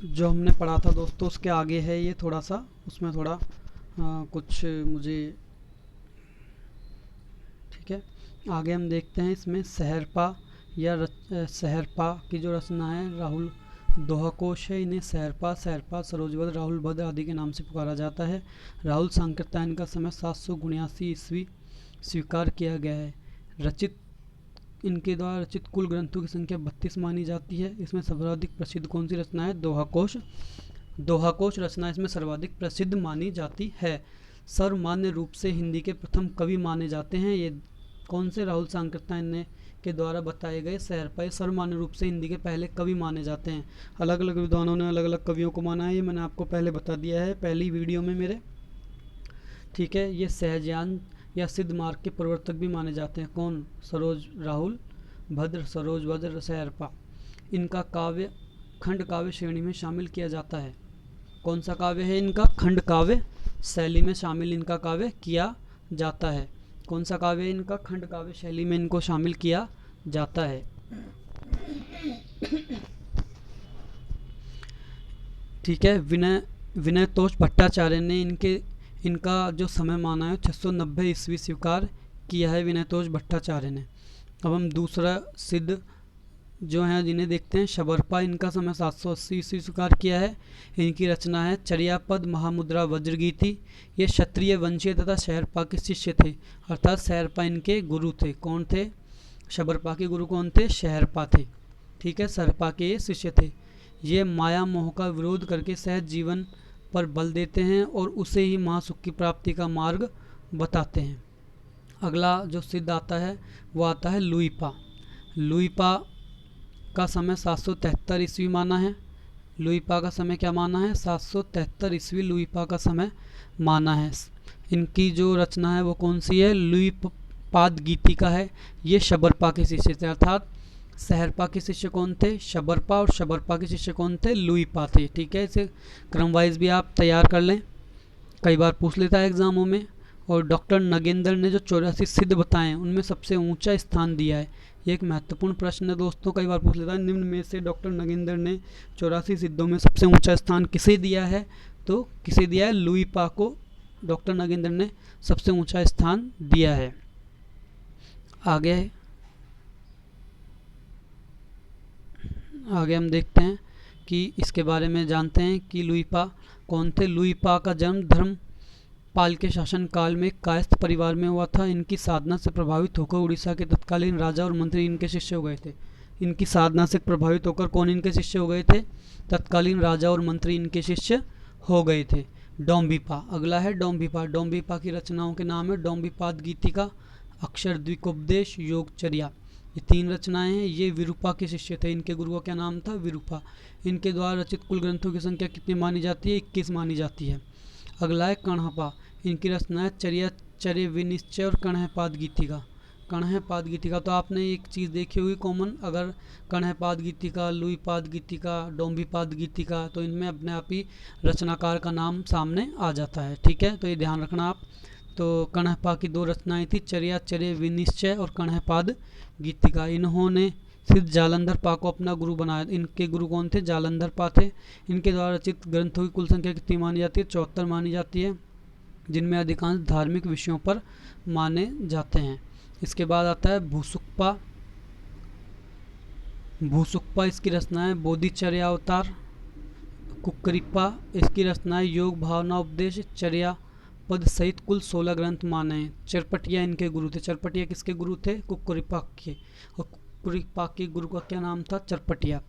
जो हमने पढ़ा था दोस्तों उसके आगे है ये थोड़ा सा, उसमें थोड़ा कुछ मुझे, ठीक है। आगे हम देखते हैं इसमें सहरपा सहरपा की जो रचना है राहुल दोहा कोश है। इन्हें सहरपा, सहरपा, सरोजभद्र, राहुल भद्र आदि के नाम से पुकारा जाता है। राहुल सांकृत्यायन का समय 779 ईस्वी स्वीकार किया गया है। रचित इनके द्वारा रचित कुल ग्रंथों की संख्या 32 मानी जाती है। इसमें सर्वाधिक प्रसिद्ध कौन सी रचना है? दोहाकोश। दोहाकोश रचना इसमें सर्वाधिक प्रसिद्ध मानी जाती है। सर्वमान्य रूप से हिंदी के प्रथम कवि माने जाते हैं ये कौन से? राहुल सांकृत्यायन ने के द्वारा बताए गए सहरपा सर्वमान्य रूप से हिंदी के पहले कवि माने जाते हैं। अलग अलग विद्वानों ने अलग अलग कवियों को माना है, ये मैंने आपको पहले बता दिया है पहली वीडियो में मेरे, ठीक है। ये सहजयान या सिद्ध मार्ग के प्रवर्तक भी माने जाते हैं। कौन? सरोज राहुल भद्र, सरोज भद्र, सहरपा। इनका काव्य खंड काव्य श्रेणी में शामिल किया जाता है। कौन सा काव्य है इनका? खंड काव्य शैली में शामिल इनका काव्य किया जाता है। कौन सा काव्य है इनका? खंड काव्य शैली में इनको शामिल किया जाता है। ठीक है। विनय तोष भट्टाचार्य ने इनका जो समय माना है 690 ईस्वी स्वीकार किया है विनय तोष भट्टाचार्य ने। अब हम दूसरा सिद्ध जो है जिन्हें देखते हैं। शबरपा, इनका समय 780 ईस्वी स्वीकार किया है। इनकी रचना है चर्यापद, महामुद्रा, वज्रगीति। ये क्षत्रिय वंशीय तथा सहरपा के शिष्य थे, अर्थात सहरपा इनके गुरु थे। कौन थे? शबरपा के गुरु कौन थे? सहरपा थे, ठीक है। सहरपा के ये शिष्य थे। ये माया मोह का विरोध करके सहज जीवन पर बल देते हैं और उसे ही महासुख की प्राप्ति का मार्ग बताते हैं। अगला जो सिद्ध आता है वो आता है लुईपा। लुईपा का समय 773 ईस्वी माना है। लुईपा का समय क्या माना है? 773 ईस्वी लुईपा का समय माना है। इनकी जो रचना है वो कौन सी है? लुईपाद गीतिका है। ये शबरपा के शिष्य थे, अर्थात सहरपा के शिष्य कौन थे? शबरपा, और शबरपा के शिष्य कौन थे? लुईपा थे, ठीक है। इसे क्रम वाइज भी आप तैयार कर लें, कई बार पूछ लेता है एग्जामों में। और डॉक्टर नगेंद्र ने जो 84 सिद्ध बताए हैं उनमें सबसे ऊंचा स्थान दिया है। ये एक महत्वपूर्ण प्रश्न है दोस्तों, कई बार पूछ लेता है। निम्न में से डॉक्टर नगेंद्र ने 84 सिद्धों में सबसे ऊंचा स्थान किसे दिया है? तो किसे दिया है? लुईपा को डॉक्टर नगेंद्र ने सबसे ऊंचा स्थान दिया है। आगे हम देखते हैं कि इसके बारे में जानते हैं कि लुईपा कौन थे। लुईपा का जन्म धर्मपाल के शासन काल में कायस्थ परिवार में हुआ था। इनकी साधना से प्रभावित होकर उड़ीसा के तत्कालीन राजा और मंत्री इनके शिष्य हो गए थे। इनकी साधना से प्रभावित होकर कौन इनके शिष्य हो गए थे? तत्कालीन राजा और मंत्री इनके शिष्य हो गए थे। डोम्बिपा, अगला है डोम्बिपा। डोम्बिपा की रचनाओं के नाम है डोम्बिपाद गीतिका, अक्षर द्विकोपदेश, योगचर्या। ये 3 रचनाएं हैं। ये विरूपा के शिष्य थे। इनके गुरु का क्या नाम था? विरूपा। इनके द्वारा रचित कुल ग्रंथों की संख्या कितनी मानी जाती है? 21 मानी जाती है। अगला है कण्हपा। इनकी रचना है चर्या, चर्य विनिश्चय और कण्हपाद गीतिका। कण्हपाद गीतिका तो आपने एक चीज़ देखी होगी कॉमन, अगर कण्हपाद गीतिका, लुईपाद गीतिका, डोम्बिपाद गीतिका, तो इनमें अपने आप ही रचनाकार का नाम सामने आ जाता है, ठीक है। तो ये ध्यान रखना आप। तो कण्हपा की 2 रचनाएं थी, चर्या, चर्य विनिश्चय और कण्हपाद गीतिका। इन्होंने सिद्ध जालंधर पा को अपना गुरु बनाया। इनके गुरु कौन थे? जालंधर पा थे। इनके द्वारा रचित ग्रंथों की कुल संख्या कितनी मानी जाती है? 74 मानी जाती है, जिनमें अधिकांश धार्मिक विषयों पर माने जाते हैं। इसके बाद आता है भूसुक्पा। भूसुक्पा इसकी रचना है बोधिचर्या अवतार। कुक्करिप्पा, इसकी रचना है योग भावना उपदेश, चर्या पद सहित कुल 16 ग्रंथ माने हैं। चरपटिया इनके गुरु थे। चरपटिया किसके गुरु थे? कुक्करिप्पा के। और कुक्करिप्पा के गुरु का क्या नाम था? चरपटिया।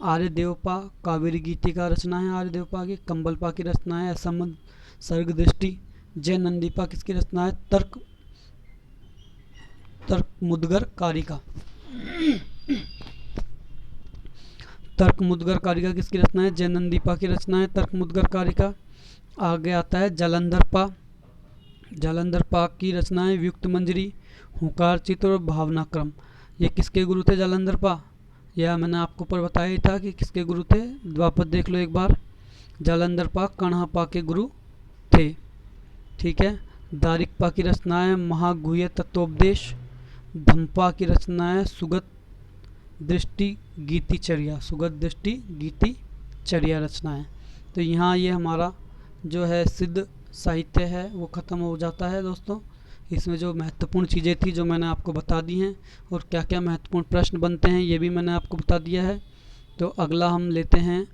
आर्यदेवपा कावेरी गीतिका रचना है आर्यदेवपा की। कंबलपा की रचना है असंबद्ध सर्ग दृष्टि। जयनंदीपा किसकी रचना है? तर्क मुद्गर कारिका। तर्क मुद्गर कारिका किसकी रचना है? जयनंदीपा की रचना है तर्क मुद्गर कारिका। आगे आता है जालंधर पा। जालंधर पा की रचना है व्युक्त मंजरी, हुंकार चित्र और भावना क्रम। ये किसके गुरु थे? जालंधर पा। यह मैंने आपको ऊपर बताया ही था कि किसके गुरु थे। द्वापर देख लो एक बार। जालंधर पा कण्हपा के गुरु थे, ठीक है। दारिकपा की रचना है महागुह्य तत्वोपदेश। धम्पा की रचना है सुगत दृष्टि गीतिचर्या। सुगत दृष्टि गीतिचर्या। चर्या रचनाएं। तो यहाँ ये हमारा जो है सिद्ध साहित्य है वो ख़त्म हो जाता है दोस्तों। इसमें जो महत्वपूर्ण चीज़ें थी जो मैंने आपको बता दी हैं, और क्या क्या महत्वपूर्ण प्रश्न बनते हैं ये भी मैंने आपको बता दिया है। तो अगला हम लेते हैं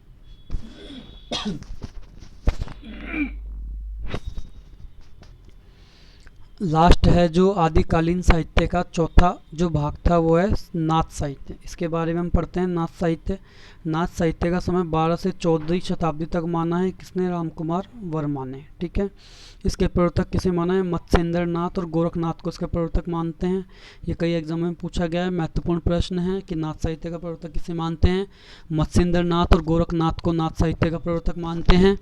लास्ट है जो आदिकालीन साहित्य का चौथा जो भाग था वो है नाथ साहित्य। इसके बारे में हम पढ़ते हैं। नाथ साहित्य, नाथ साहित्य का समय 12 से 14वीं शताब्दी तक माना है किसने? रामकुमार वर्मा ने। ठीक है, इसके प्रवर्तक किसे माना है? मत्स्येंद्र नाथ और गोरखनाथ को इसके प्रवर्तक मानते हैं। ये कई एग्जाम में पूछा गया है, महत्वपूर्ण प्रश्न है कि नाथ साहित्य का प्रवर्तक किसे मानते हैं? मत्स्येंद्र नाथ और गोरखनाथ को नाथ साहित्य का प्रवर्तक मानते हैं।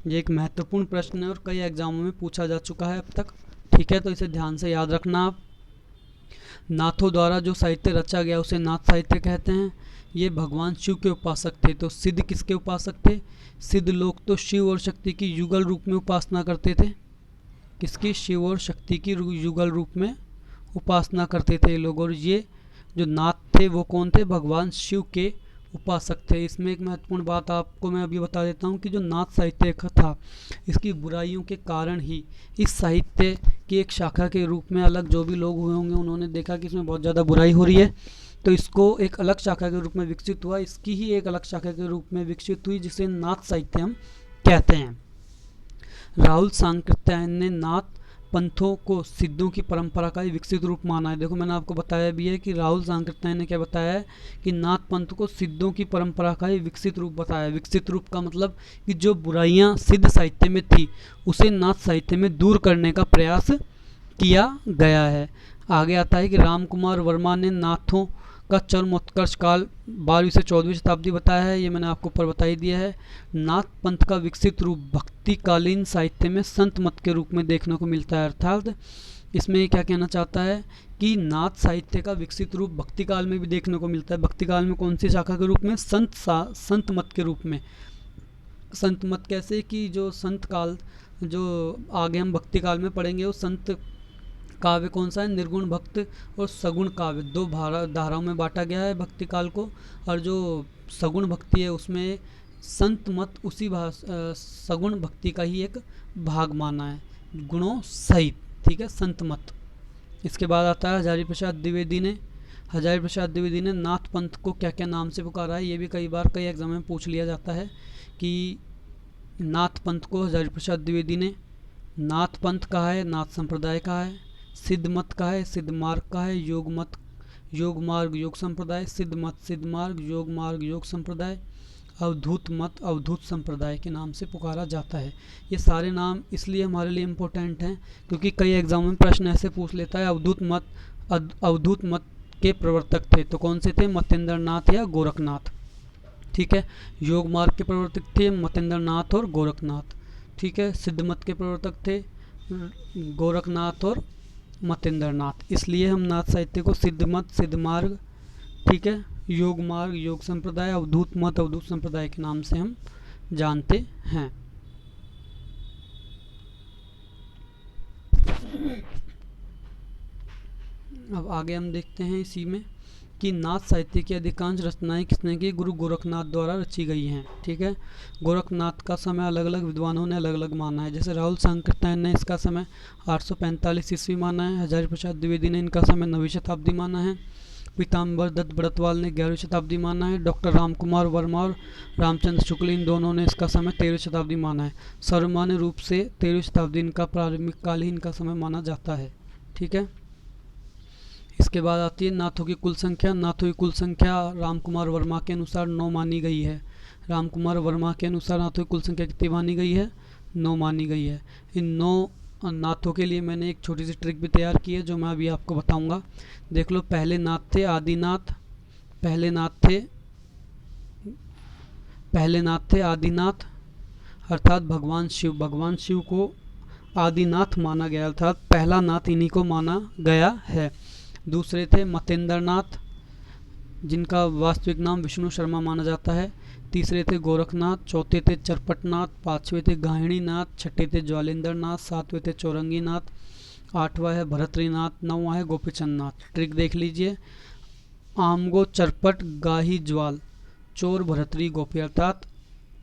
ये एक महत्वपूर्ण प्रश्न है और कई एग्जामों में पूछा जा चुका है अब तक। ठीक है, तो इसे ध्यान से याद रखना आप। नाथों द्वारा जो साहित्य रचा गया उसे नाथ साहित्य कहते हैं। ये भगवान शिव के उपासक थे। तो सिद्ध किसके उपासक थे? सिद्ध लोग तो शिव और शक्ति की युगल रूप में उपासना करते थे। किसकी? शिव और शक्ति की युगल रूप में उपासना करते थे लोग। और ये जो नाथ थे वो कौन थे? भगवान शिव के उपासक थे। इसमें एक महत्वपूर्ण बात आपको मैं अभी बता देता हूँ कि जो नाथ साहित्य था इसकी बुराइयों के कारण ही इस साहित्य की एक शाखा के रूप में अलग जो भी लोग हुए होंगे उन्होंने देखा कि इसमें बहुत ज़्यादा बुराई हो रही है, तो इसको एक अलग शाखा के रूप में विकसित हुआ। इसकी ही एक अलग शाखा के रूप में विकसित हुई जिसे नाथ साहित्य हम कहते हैं। राहुल सांकृत्यायन ने नाथ पंथों को सिद्धों की परंपरा का ही विकसित रूप माना है। देखो मैंने आपको बताया भी है कि राहुल सांकृत्यायन ने क्या बताया है कि नाथ पंथ को सिद्धों की परंपरा का ही विकसित रूप बताया। विकसित रूप का मतलब कि जो बुराइयां सिद्ध साहित्य में थी उसे नाथ साहित्य में दूर करने का प्रयास किया गया है। आगे आता है कि रामकुमार वर्मा ने नाथों का चरमोत्कर्ष काल 12वीं से 14वीं शताब्दी बताया है। ये मैंने आपको ऊपर बता ही दिया है। नाथ पंथ का विकसित रूप भक्तिकालीन साहित्य में संत मत के रूप में देखने को मिलता है। अर्थात इसमें क्या कहना चाहता है कि नाथ साहित्य का विकसित रूप भक्ति काल में भी देखने को मिलता है। भक्ति काल में कौन सी शाखा के रूप में? संत मत के रूप में। संत मत कैसे कि जो संत काल जो आगे हम भक्ति काल में पढ़ेंगे वो संत काव्य कौन सा है? निर्गुण भक्त और सगुण काव्य दो धाराओं में बांटा गया है भक्ति काल को। और जो सगुण भक्ति है उसमें संत मत उसी सगुण भक्ति का ही एक भाग माना है गुणों सहित। ठीक है, संत मत। इसके बाद आता है हजारी प्रसाद द्विवेदी ने। हजारी प्रसाद द्विवेदी ने नाथ पंथ को क्या क्या नाम से पुकारा है? ये भी कई बार कई एग्जाम में पूछ लिया जाता है कि नाथ पंथ को हजारी प्रसाद द्विवेदी ने नाथ पंथ कहा है, नाथ संप्रदाय कहा है, सिद्ध मत का है, सिद्ध मार्ग का है, योग मत, योग मार्ग, योग संप्रदाय, सिद्ध मत, सिद्ध मार्ग, योग मार्ग, योग संप्रदाय, अवधूत मत, अवधूत संप्रदाय के नाम से पुकारा जाता है। ये सारे नाम इसलिए हमारे लिए इम्पोर्टेंट हैं क्योंकि कई एग्जाम में प्रश्न ऐसे पूछ लेता है अवधूत मत के प्रवर्तक थे तो कौन से थे? मत्स्येंद्र नाथ या गोरखनाथ। ठीक है, योग मार्ग के प्रवर्तक थे मत्स्येंद्र नाथ और गोरखनाथ। ठीक है, सिद्ध मत के प्रवर्तक थे गोरखनाथ और मत्स्येंद्र नाथ। इसलिए हम नाथ साहित्य को सिद्ध मत, सिद्ध मार्ग, ठीक है, योग मार्ग, योग संप्रदाय, अवधूत मत, अवधूत संप्रदाय के नाम से हम जानते हैं। अब आगे हम देखते हैं इसी में कि नाथ साहित्य की अधिकांश रचनाएं किसने की? गुरु गोरखनाथ द्वारा रची गई हैं। ठीक है, गोरखनाथ का समय अलग अलग विद्वानों ने अलग अलग माना है। जैसे राहुल सांकृत्यायन ने इसका समय 845 ईस्वी माना है। हजारी प्रसाद द्विवेदी ने इनका समय 9वीं शताब्दी माना है। पीताम्बर दत्त बड़तवाल ने 11वीं शताब्दी माना है। डॉक्टर रामकुमार वर्मा और रामचंद्र शुक्ल इन दोनों ने इसका समय 13वीं शताब्दी माना है। सर्वमान्य रूप से 13वीं शताब्दी इनका प्रारंभिक काल ही इनका समय माना जाता है। ठीक है, इसके बाद आती है नाथों की कुल संख्या। नाथों की कुल संख्या रामकुमार वर्मा के अनुसार 9 मानी गई है। रामकुमार वर्मा के अनुसार नाथों की कुल संख्या कितनी मानी गई है? 9 मानी गई है। इन 9 नाथों के लिए मैंने एक छोटी सी ट्रिक भी तैयार की है जो मैं अभी आपको बताऊंगा। देख लो, पहले नाथ थे आदिनाथ, पहले नाथ थे आदिनाथ अर्थात भगवान शिव। भगवान शिव को आदिनाथ माना गया अर्थात पहला नाथ इन्हीं को माना गया है। दूसरे थे मत्स्येंद्र नाथ जिनका वास्तविक नाम विष्णु शर्मा माना जाता है। तीसरे थे गोरखनाथ, चौथे थे चरपटनाथ, पांचवें थे गाहिणीनाथ, छठे थे ज्वालेंद्र नाथ, सातवें थे चौरंगीनाथ, आठवां है भरतरीनाथ, नौवां है गोपीचंद नाथ। ट्रिक देख लीजिए, आमगो चरपट गाही ज्वाल चोर भरतरी गोपी अर्थात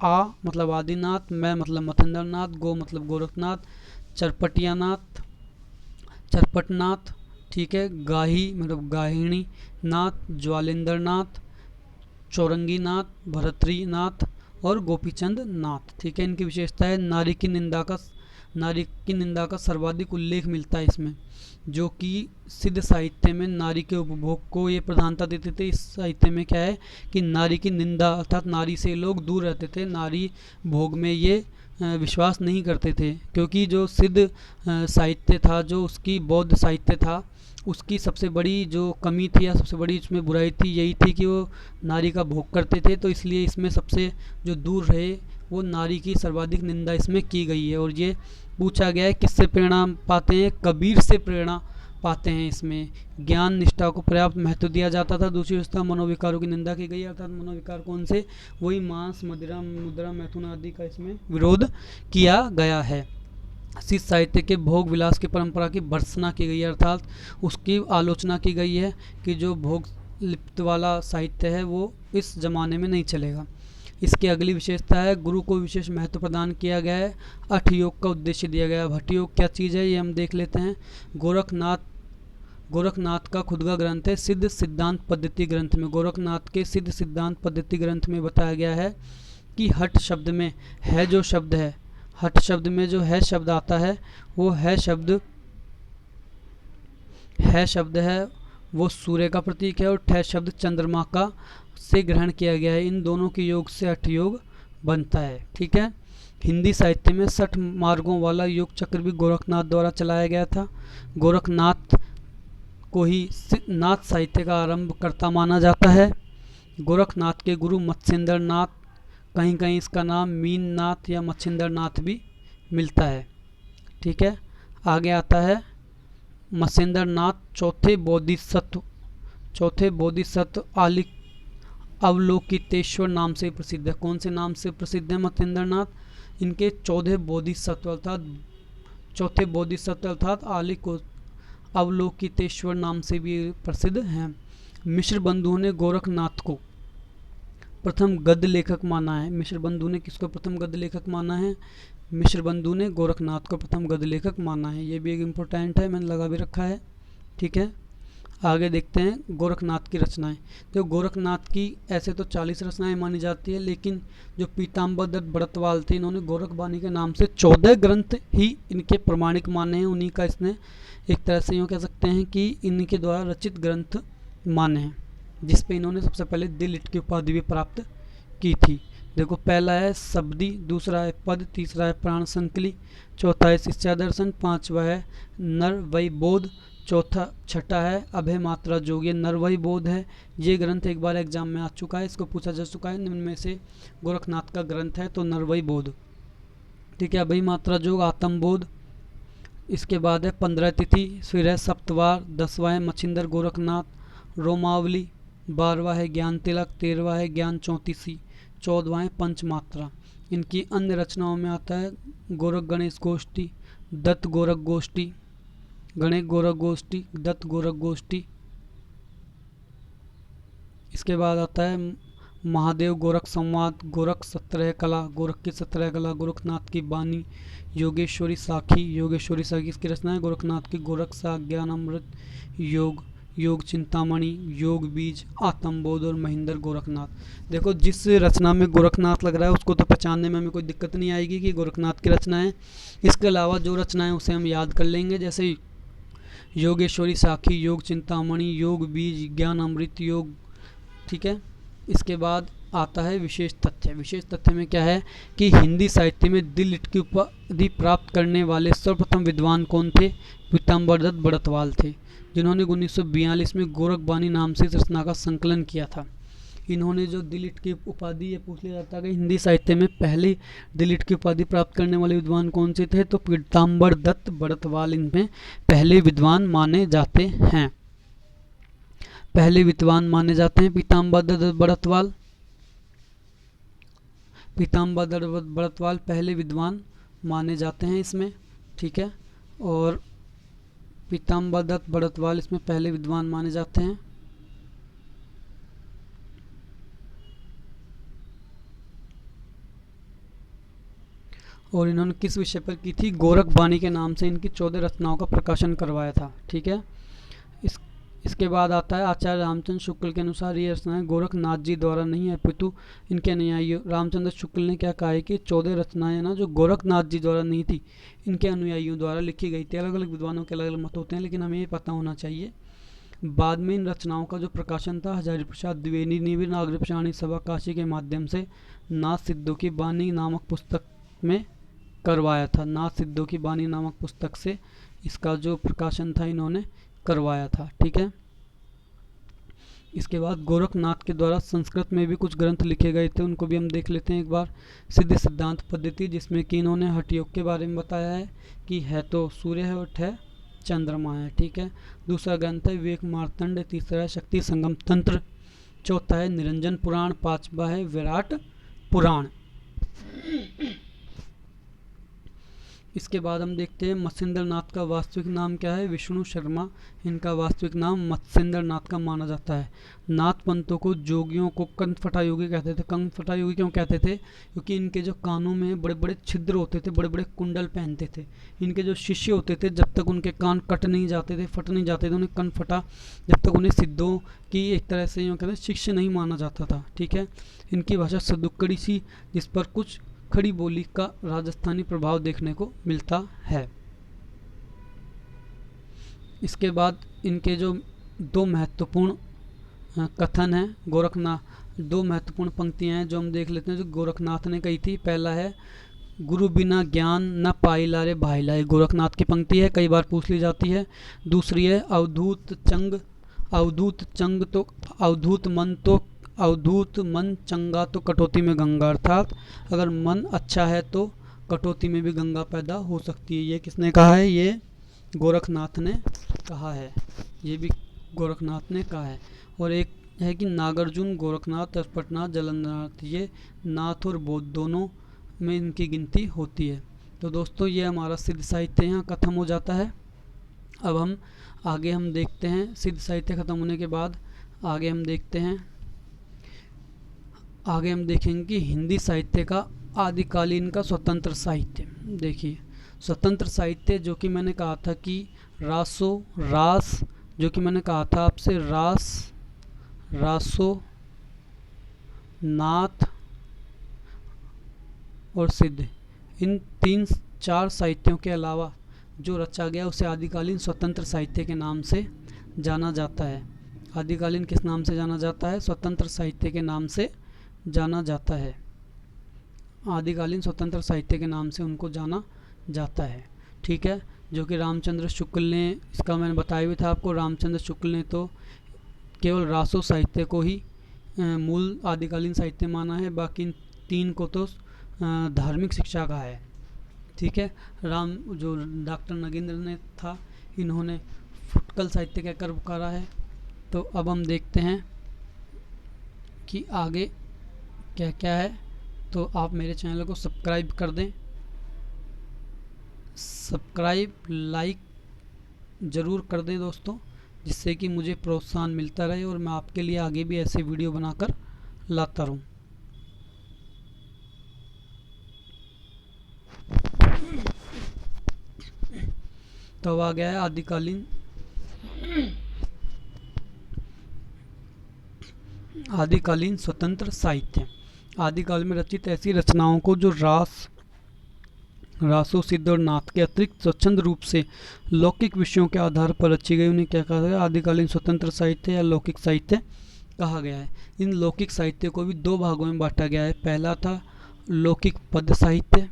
आ मतलब आदिनाथ, मैं मतलब मथेंद्रनाथ, गो मतलब गोरखनाथ, चरपटियानाथ चरपटनाथ, ठीक है, गाही मतलब गाहिणी नाथ, ज्वालेंद्रनाथ, चौरंगीनाथ, भरतरीनाथ और गोपीचंद नाथ, ठीक है। इनकी विशेषता है नारी की निंदा का सर्वाधिक उल्लेख मिलता है इसमें, जो कि सिद्ध साहित्य में नारी के उपभोग को ये प्रधानता देते थे। इस साहित्य में क्या है कि नारी की निंदा अर्थात नारी से लोग दूर रहते थे, नारी भोग में ये विश्वास नहीं करते थे, क्योंकि जो सिद्ध साहित्य था, जो उसकी बौद्ध साहित्य था, उसकी सबसे बड़ी जो कमी थी या सबसे बड़ी इसमें बुराई थी यही थी कि वो नारी का भोग करते थे। तो इसलिए इसमें सबसे जो दूर रहे वो नारी की सर्वाधिक निंदा इसमें की गई है। और ये पूछा गया है किससे प्रेरणा पाते हैं, कबीर से प्रेरणा पाते हैं। इसमें ज्ञान निष्ठा को पर्याप्त महत्व दिया जाता था। दूसरी व्यवस्था मनोविकारों की निंदा की गई, अर्थात मनोविकार कौन से, वही मांस मदिरा मुद्रा मैथुन आदि का इसमें विरोध किया गया है। सिद्ध साहित्य के भोग विलास की परंपरा की भर्त्सना की गई है, अर्थात उसकी आलोचना की गई है कि जो भोग लिप्त वाला साहित्य है वो इस जमाने में नहीं चलेगा। इसकी अगली विशेषता है गुरु को विशेष महत्व प्रदान किया गया है, हठ योग का उद्देश्य दिया गया है। हठ योग क्या चीज़ है ये हम देख लेते हैं। गोरखनाथ का खुद का ग्रंथ है सिद्ध सिद्धांत पद्धति ग्रंथ में। गोरखनाथ के सिद्ध सिद्धांत पद्धति ग्रंथ में बताया गया है कि हठ शब्द में है जो शब्द है, हठ शब्द में जो है शब्द आता है वो है शब्द है वो सूर्य का प्रतीक है, और ठह शब्द चंद्रमा का से ग्रहण किया गया है। इन दोनों के योग से हठ योग बनता है, ठीक है। हिंदी साहित्य में 60 मार्गों वाला योग चक्र भी गोरखनाथ द्वारा चलाया गया था। गोरखनाथ को ही नाथ साहित्य का आरंभकर्ता माना जाता है। गोरखनाथ के गुरु मत्स्येंद्र नाथ, कहीं कहीं इसका नाम मीन नाथ या मत्स्येंद्र नाथ भी मिलता है, ठीक है। आगे आता है मत्स्येंद्र नाथ चौथे बोधिसत्व आलिक अवलोकितेश्वर नाम से प्रसिद्ध है। कौन से नाम से प्रसिद्ध है मत्स्येंद्र नाथ? इनके चौथे बोधिसत्व अर्थात आलिक अवलोकितेश्वर नाम से भी प्रसिद्ध हैं। मिश्र बंधुओं ने गोरखनाथ को प्रथम गद्य लेखक माना है। मिश्र बंधु ने किसको प्रथम गद्य लेखक माना है? मिश्र बंधु ने गोरखनाथ को प्रथम गद्य लेखक माना है। ये भी एक इम्पोर्टेंट है, मैंने लगा भी रखा है, ठीक है। आगे देखते हैं गोरखनाथ की रचनाएं। तो गोरखनाथ की ऐसे तो 40 रचनाएं मानी जाती है, लेकिन जो पीताम्बर दत्त बड़तवाल थे इन्होंने गोरखबानी के नाम से 14 ग्रंथ ही इनके प्रमाणिक माने हैं। उन्हीं का इसने एक तरह से यूँ कह सकते हैं कि इनके द्वारा रचित ग्रंथ माने हैं, जिस पे इन्होंने सबसे पहले दिलिट की उपाधि भी प्राप्त की थी। देखो, पहला है शब्दी, दूसरा है पद, तीसरा है प्राण संकली, चौथा है शिक्षा दर्शन, पांचवा है नर वै बोध, छठा है अभय मात्रा जोग। ये नर वै बोध है। ये ग्रंथ एक बार एग्जाम में आ चुका है, इसको पूछा जा चुका है। निम्न में से गोरखनाथ का ग्रंथ है तो नर वै बोध, ठीक है। अभय मात्रा जोग आत्म बोध। इसके बाद है 15 तिथि, फिर है सप्तवार, 10वां है मच्छिंदर गोरखनाथ रोमावली, 12वां है ज्ञान तिलक, 13वां है ज्ञान चौतीसी, 14वां है पंचमात्रा। इनकी अन्य रचनाओं में आता है गोरख गणेश गोष्ठी, दत्त गोरख गोष्ठी, गणेश गोरख गोष्ठी, दत्त गोरख गोष्ठी। इसके बाद आता है महादेव गोरख संवाद, गोरख 17 कला, गोरख की 17 कला, गोरखनाथ की बानी, योगेश्वरी साखी इसकी रचना है। गोरखनाथ की गोरख साख, ज्ञान अमृत, योग चिंतामणि, योग बीज, आत्मबोध और महेंद्र गोरखनाथ। देखो, जिस रचना में गोरखनाथ लग रहा है उसको तो पहचानने में हमें कोई दिक्कत नहीं आएगी कि गोरखनाथ की रचना है। इसके अलावा जो रचनाएं उसे हम याद कर लेंगे, जैसे योगेश्वरी साखी, योग चिंतामणि, योग बीज, ज्ञान अमृत, योग, ठीक है। इसके बाद आता है विशेष तथ्य। विशेष तथ्य में क्या है कि हिंदी साहित्य में दिलिट की उपाधि प्राप्त करने वाले सर्वप्रथम विद्वान कौन थे? पीताम्बर दत्त बड़तवाल थे, जिन्होंने 1942 में गोरखबानी नाम से इस रचना का संकलन किया था। इन्होंने जो दिलिट की उपाधि, ये पूछ लिया जाता है कि हिंदी साहित्य में पहले दिलिट की उपाधि प्राप्त करने वाले विद्वान कौन से थे, तो पीताम्बर दत्त बड़तवाल इनमें पहले विद्वान माने जाते हैं। पीताम्बर दत्त बड़तवाल पहले विद्वान माने जाते हैं इसमें, ठीक है। और पीताम्बर दत्त बड़तवाल इसमें पहले विद्वान माने जाते हैं। और इन्होंने किस विषय पर की थी? गोरखबाणी के नाम से इनकी 14 रचनाओं का प्रकाशन करवाया था। ठीक है। इस इसके बाद आता है आचार्य रामचंद्र शुक्ल के अनुसार ये रचनाएं गोरखनाथ जी द्वारा नहीं है अपितु इनके अनुयायियों। रामचंद्र शुक्ल ने क्या कहा है कि 14 रचनाएं ना जो गोरखनाथ जी द्वारा नहीं थी, इनके अनुयायियों द्वारा लिखी गई थी। अलग अलग विद्वानों के अलग अलग मत होते हैं, लेकिन हमें ये पता होना चाहिए। बाद में इन रचनाओं का जो प्रकाशन था हजारी प्रसाद द्विवेदी ने भी नागरिक सभा काशी के माध्यम से नाथ सिद्धों की बानी नामक पुस्तक में करवाया था। नाथ सिद्धों की बानी नामक पुस्तक से इसका जो प्रकाशन था इन्होंने करवाया था। ठीक है। इसके बाद गोरखनाथ के द्वारा संस्कृत में भी कुछ ग्रंथ लिखे गए थे, उनको भी हम देख लेते हैं एक बार। सिद्ध सिद्धांत पद्धति, जिसमें कि इन्होंने हठ योग के बारे में बताया है कि है तो सूर्य है और है चंद्रमा है। ठीक है। दूसरा ग्रंथ है विवेक मार्तंड, तीसरा है शक्ति संगम तंत्र, चौथा है निरंजन पुराण, पांचवा है विराट पुराण। इसके बाद हम देखते हैं मत्स्येंद्र नाथ का वास्तविक नाम क्या है? विष्णु शर्मा इनका वास्तविक नाम मत्स्येंद्र नाथ का माना जाता है। नाथ पंथों को जोगियों को कंठफटा योगी कहते थे। कंठफटा योगी क्यों कहते थे? क्योंकि इनके जो कानों में बड़े बड़े छिद्र होते थे, बड़े बड़े कुंडल पहनते थे। इनके जो शिष्य होते थे, जब तक उनके कान कट नहीं जाते थे, फट नहीं जाते थे, उन्हें कंठफटा, जब तक उन्हें सिद्धों की एक तरह से यूँ कहते शिष्य नहीं माना जाता था। ठीक है। इनकी भाषा सदुक्कड़ी सी, जिस पर कुछ खड़ी बोली का राजस्थानी प्रभाव देखने को मिलता है। इसके बाद इनके जो दो महत्वपूर्ण कथन हैं गोरखनाथ, दो महत्वपूर्ण पंक्तियां हैं जो हम देख लेते हैं जो गोरखनाथ ने कही थी। पहला है गुरु बिना ज्ञान न पाई लारे भाई लाए, गोरखनाथ की पंक्ति है, कई बार पूछ ली जाती है। दूसरी है अवधूत चंग तो अवधूत मन चंगा तो कटौती में गंगा, अर्थात अगर मन अच्छा है तो कटौती में भी गंगा पैदा हो सकती है। ये किसने कहा है? ये गोरखनाथ ने कहा है। ये भी गोरखनाथ ने कहा है। और एक है कि नागार्जुन, गोरखनाथ, अश्वपटनाथ, जलंधरनाथ, ये नाथ और बौद्ध दोनों में इनकी गिनती होती है। तो दोस्तों ये हमारा सिद्ध साहित्य यहाँ खत्म हो जाता है। अब हम आगे हम देखते हैं, सिद्ध साहित्य खत्म होने के बाद आगे हम देखते हैं, आगे हम देखेंगे कि हिंदी साहित्य का आदिकालीन का स्वतंत्र साहित्य। देखिए स्वतंत्र साहित्य जो कि मैंने कहा था कि रास जो कि मैंने कहा था आपसे रासो नाथ और सिद्ध, इन 3-4 साहित्यों के अलावा जो रचा गया उसे आदिकालीन स्वतंत्र साहित्य के नाम से जाना जाता है। आदिकालीन किस नाम से जाना जाता है? स्वतंत्र साहित्य के नाम से जाना जाता है। आदिकालीन स्वतंत्र साहित्य के नाम से उनको जाना जाता है। ठीक है। जो कि रामचंद्र शुक्ल ने, इसका मैंने बताया भी था आपको, रामचंद्र शुक्ल ने तो केवल रासो साहित्य को ही मूल आदिकालीन साहित्य माना है, बाकी 3 को तो धार्मिक शिक्षा का है। ठीक है। जो डॉक्टर नगेंद्र ने था, इन्होंने फुटकल साहित्य कहकर पुकारा है। तो अब हम देखते हैं कि आगे क्या क्या है। तो आप मेरे चैनल को सब्सक्राइब कर दें, सब्सक्राइब लाइक ज़रूर कर दें दोस्तों, जिससे कि मुझे प्रोत्साहन मिलता रहे और मैं आपके लिए आगे भी ऐसे वीडियो बनाकर लाता रहूं। तो अब आ गया है आदिकालीन स्वतंत्र साहित्य। आदिकाल में रचित ऐसी रचनाओं को जो रासो, सिद्ध और नाथ के अतिरिक्त स्वच्छंद रूप से लौकिक विषयों के आधार पर रची गई, उन्हें क्या कहा गया? आदिकालीन स्वतंत्र साहित्य या लौकिक साहित्य कहा गया है। इन लौकिक साहित्य को भी 2 भागों में बांटा गया है। पहला था लौकिक पद्य साहित्य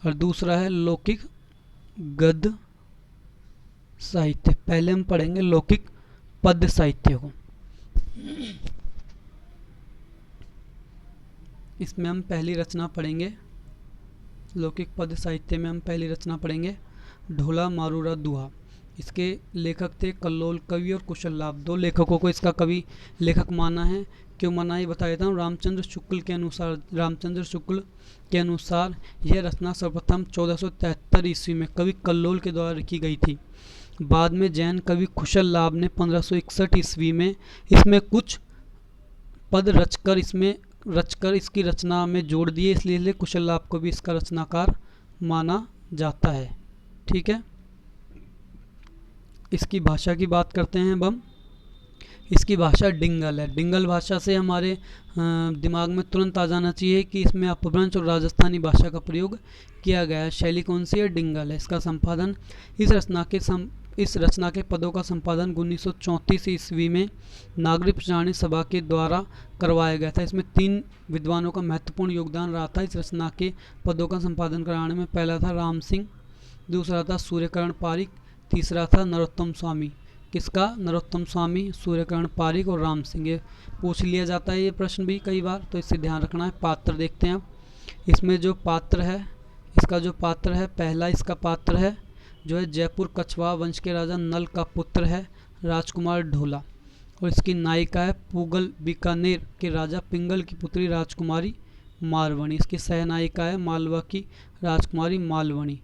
और दूसरा है लौकिक गद्य साहित्य। पहले हम पढ़ेंगे लौकिक पद्य साहित्य को। इसमें हम पहली रचना पढ़ेंगे, लौकिक पद्य साहित्य में हम पहली रचना पढ़ेंगे ढोला मारूरा दुहा। इसके लेखक थे कल्लोल कवि और कुशल लाभ। 2 लेखकों को इसका कवि लेखक माना है। क्यों माना है ये बता देता हूँ। रामचंद्र शुक्ल के अनुसार यह रचना सर्वप्रथम 1473 ईस्वी में कवि कल्लोल के द्वारा लिखी गई थी। बाद में जैन कवि कुशल लाभ ने 1561 ईस्वी में इसमें कुछ पद रचकर इसमें रचकर इसकी रचना में जोड़ दिए, इसलिए कुशल लाभ को भी इसका रचनाकार माना जाता है। ठीक है, इसकी भाषा की बात करते हैं अब हम। इसकी भाषा डिंगल है। डिंगल भाषा से हमारे दिमाग में तुरंत आ जाना चाहिए कि इसमें अपभ्रंश और राजस्थानी भाषा का प्रयोग किया गया है। शैली कौन सी है? डिंगल है। इसका संपादन इस रचना के पदों का संपादन 1934 ईस्वी में नागरिक प्रचारणी सभा के द्वारा करवाया गया था। इसमें 3 विद्वानों का महत्वपूर्ण योगदान रहा था इस रचना के पदों का संपादन कराने में। पहला था राम सिंह, दूसरा था सूर्यकर्ण पारिक, तीसरा था नरोत्तम स्वामी। किसका? नरोत्तम स्वामी, सूर्यकर्ण पारिक और राम सिंह। ये पूछ लिया जाता है ये प्रश्न भी कई बार, तो इससे ध्यान रखना है। पात्र देखते हैं अब। इसमें जो पात्र है, इसका जो पात्र है, पहला इसका पात्र है जो है जयपुर कछवाहा वंश के राजा नल का पुत्र है राजकुमार ढोला, और इसकी नायिका है पूगल बीकानेर के राजा पिंगल की पुत्री राजकुमारी मालवणी। इसकी सहनायिका है मालवा की राजकुमारी मालवणी।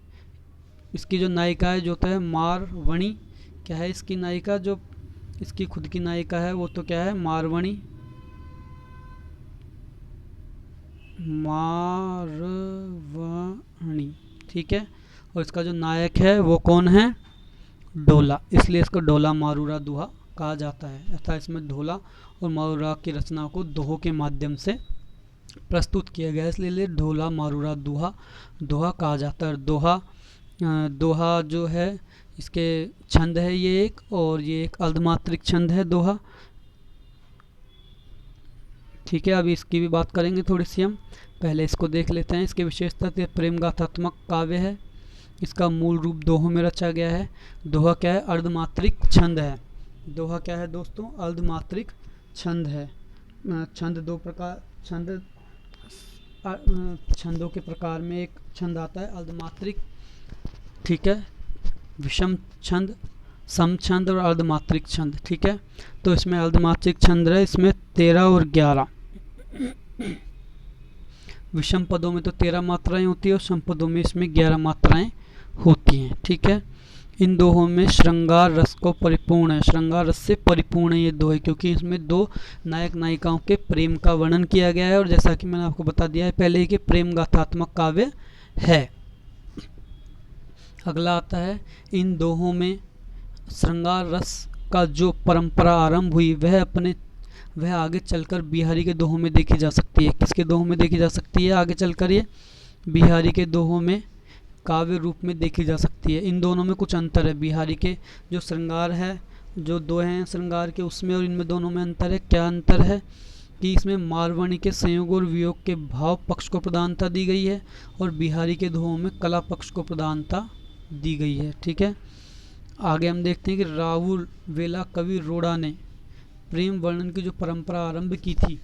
इसकी जो नायिका है जो तो है मारवणी। क्या है इसकी नायिका? जो इसकी खुद की नायिका है वो तो क्या है? मारवणी, मारवणी। ठीक है, और इसका जो नायक है वो कौन है? ढोला, इसलिए इसको ढोला मारूरा दोहा कहा जाता है। अर्थात इसमें ढोला और मारूरा की रचना को दोहों के माध्यम से प्रस्तुत किया गया है, इसलिए ढोला मारूरा दोहा कहा जाता है। दोहा जो है इसके छंद है ये एक, और ये एक अर्धमात्रिक छंद है दोहा। ठीक है, अभी इसकी भी बात करेंगे थोड़ी सी हम। पहले इसको देख लेते हैं। इसकी विशेषता तो प्रेम गाथात्मक काव्य है। इसका मूल रूप दोहों में रचा गया है। दोहा क्या है? अर्धमात्रिक छंद है। दोहा क्या है दोस्तों? अर्धमात्रिक छंद है। छंद दो प्रकार, छंदों के प्रकार में एक छंद आता है अर्धमात्रिक। ठीक है, विषम छंद, सम छंद और अर्धमात्रिक छंद। ठीक है, तो इसमें अर्धमात्रिक छंद है, इसमें 13 और 11। विषम पदों में तो 13 मात्राएं होती है और सम पदों में इसमें 11 मात्राएं होती हैं। ठीक है, इन दोहों में श्रृंगार रस को परिपूर्ण है, श्रृंगार रस से परिपूर्ण है ये दोहे, क्योंकि इसमें 2 नायक नायिकाओं के प्रेम का वर्णन किया गया है, और जैसा कि मैंने आपको बता दिया है पहले ही कि प्रेम गाथात्मक काव्य है। अगला आता है, इन दोहों में श्रृंगार रस का जो परंपरा आरंभ हुई वह आगे चलकर बिहारी के दोहों में देखी जा सकती है। किसके दोहों में देखी जा सकती है आगे चलकर? ये बिहारी के दोहों में काव्य रूप में देखी जा सकती है। इन दोनों में कुछ अंतर है। बिहारी के जो श्रृंगार है, जो दोहे हैं श्रृंगार के, उसमें और इनमें दोनों में अंतर है। क्या अंतर है? कि इसमें मालवणी के संयोग और वियोग के भाव पक्ष को प्रधानता दी गई है, और बिहारी के दोहों में कला पक्ष को प्रधानता दी गई है। ठीक है, आगे हम देखते हैं कि राहुल वेला कवि रोड़ा ने प्रेम वर्णन की जो परंपरा आरंभ की थी,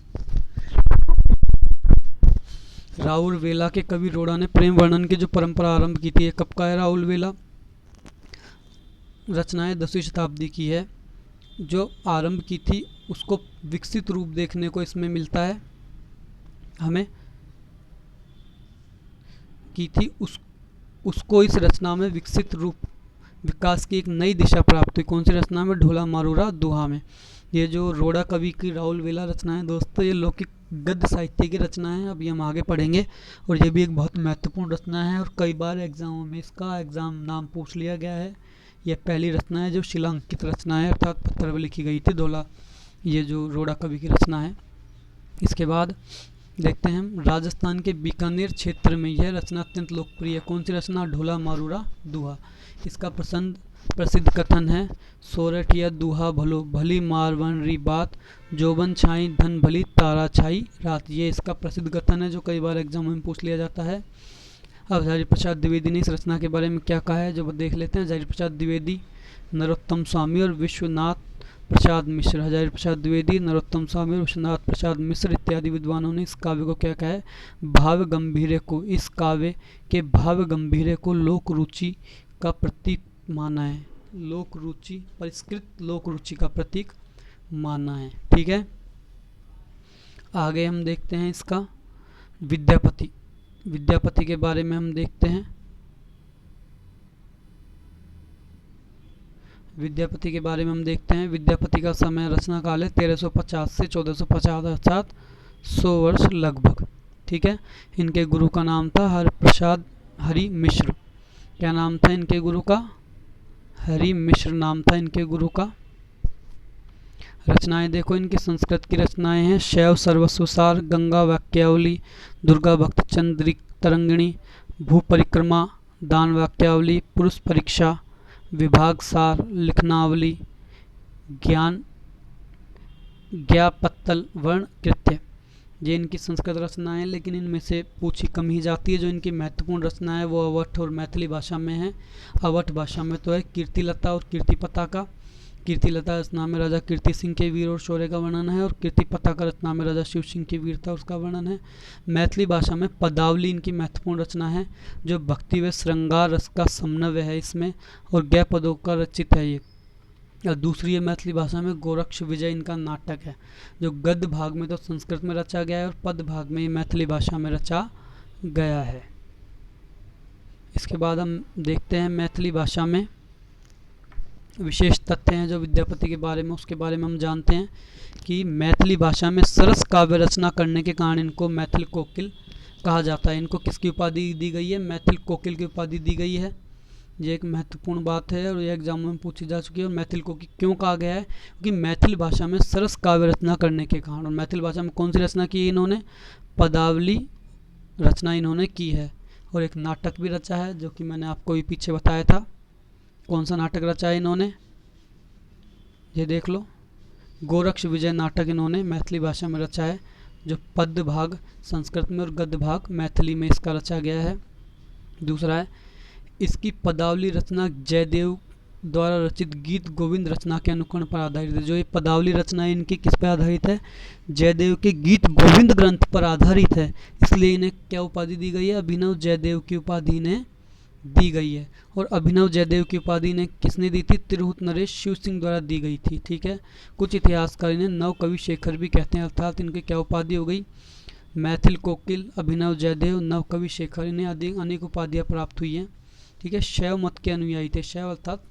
राहुल वेला के कवि रोड़ा ने प्रेम वर्णन की जो परंपरा आरंभ की थी, कब का है राहुल वेला? रचनाएं 10वीं शताब्दी की है। जो आरंभ की थी उसको विकसित रूप देखने को इसमें मिलता है हमें, की थी उसको इस रचना में विकसित रूप, विकास की एक नई दिशा प्राप्त हुई। कौन सी रचना में? ढोला मारूरा दोहा में। ये जो रोड़ा कवि की राहुल वेला रचना है दोस्तों, ये लौकिक गद्य साहित्य की रचना है। अभी हम आगे पढ़ेंगे, और ये भी एक बहुत महत्वपूर्ण रचना है, और कई बार एग्जामों में इसका नाम पूछ लिया गया है। यह पहली रचना है जो शिलांकित रचना है, अर्थात पत्थर पर लिखी गई थी ढोला, ये जो रोड़ा कवि की रचना है। इसके बाद देखते हैं हम, राजस्थान के बीकानेर क्षेत्र में यह रचना अत्यंत लोकप्रिय है। कौन सी रचना? ढोला मारूरा दोहा। इसका प्रसिद्ध कथन है, सोरठिया दूहा भलो भली मारवन री बात, जोबन छाई धन भली तारा छाई रात। ये इसका प्रसिद्ध कथन है जो कई बार एग्जाम में पूछ लिया जाता है। अब हजारी प्रसाद द्विवेदी ने इस रचना के बारे में क्या कहा है जो देख लेते हैं। हजारी प्रसाद द्विवेदी, नरोत्तम स्वामी और विश्वनाथ प्रसाद मिश्र। हजारी प्रसाद द्विवेदी, नरोत्तम स्वामी और विश्वनाथ प्रसाद मिश्र इत्यादि विद्वानों ने इस काव्य को क्या कहा है? भाव गंभीर्य को, इस काव्य के भाव गंभीर्य को लोक रुचि का प्रतीक माना है। लोक रुचि, परिष्कृत लोक रुचि का प्रतीक माना है। ठीक है, आगे हम देखते हैं इसका विद्यापति। विद्यापति के बारे में हम देखते हैं। विद्यापति के बारे में हम देखते हैं। विद्यापति का समय रचना काल है 1350 से 1450, अर्थात 100 वर्ष लगभग। ठीक है, इनके गुरु का नाम था हरप्रसाद हरि मिश्र। क्या नाम था इनके गुरु का? हरि मिश्र नाम था इनके गुरु का। रचनाएं देखो इनकी, संस्कृत की रचनाएं हैं शैव सर्वस्वसार, गंगा वाक्यावली, दुर्गा भक्त चंद्रिक तरंगिणी, भू परिक्रमा, दान वाक्यावली, पुरुष परीक्षा, विभाग सार, लिखनावली, ज्ञान ज्ञापत्तल, वर्ण कृत्य। ये इनकी संस्कृत रचनाएं हैं, लेकिन इनमें से पूछी कम ही जाती है। जो इनकी महत्वपूर्ण रचना है वो अवध और मैथिली भाषा में है। अवध भाषा में तो है कीर्तिलता और कीर्तिपता का। कीर्तिलता रचना में राजा कीर्ति सिंह के वीर और शौर्य का वर्णन है, और कीर्तिपता का रचना में राजा शिव सिंह की वीरता और उसका वर्णन है। मैथिली भाषा में पदावली इनकी महत्वपूर्ण रचना है, जो भक्ति व श्रृंगार रस का समन्वय है इसमें, और गै पदों का रचित है ये। और दूसरी है मैथिली भाषा में गोरक्ष विजय इनका नाटक है, जो गद्य भाग में तो संस्कृत में रचा गया है और पद भाग में मैथिली भाषा में रचा गया है। इसके बाद हम देखते हैं मैथिली भाषा में विशेष तथ्य हैं जो विद्यापति के बारे में, उसके बारे में हम जानते हैं कि मैथिली भाषा में सरस काव्य रचना करने के कारण इनको मैथिल कोकिल कहा जाता है। इनको किसकी उपाधि दी गई है? मैथिल कोकिल की उपाधि दी गई है। ये एक महत्वपूर्ण बात है और ये एग्जाम में पूछी जा चुकी है। और मैथिल को क्यों कहा गया है? क्योंकि मैथिल भाषा में सरस काव्य रचना करने के कारण। और मैथिल भाषा में कौन सी रचना की है इन्होंने? पदावली रचना इन्होंने की है, और एक नाटक भी रचा है जो कि मैंने आपको भी पीछे बताया था। कौन सा नाटक रचा है इन्होंने? ये देख लो, गोरक्ष विजय नाटक इन्होंने मैथिली भाषा में रचा है, जो पद भाग संस्कृत में और गद्य भाग मैथिली में इसका रचा गया है। दूसरा है इसकी पदावली रचना जयदेव द्वारा रचित गीत गोविंद रचना के अनुकरण पर आधारित है। जो ये पदावली रचना है इनकी किस पर आधारित है? जयदेव के गीत गोविंद ग्रंथ पर आधारित है, इसलिए इन्हें क्या उपाधि दी गई है? अभिनव जयदेव की उपाधि इन्हें दी गई है। और अभिनव जयदेव की उपाधि ने किसने दी थी? तिरहुत नरेश शिव सिंह द्वारा दी गई थी। ठीक है, कुछ इतिहासकार इन्हें नव कवि शेखर भी कहते हैं, अर्थात इनकी क्या उपाधि हो गई? मैथिल कोकिल, अभिनव जयदेव, नव कवि शेखर, इन्हें अनेक उपाधियाँ प्राप्त हुई हैं। ठीक है, शैव मत के अनुयायी थे। शैव अर्थात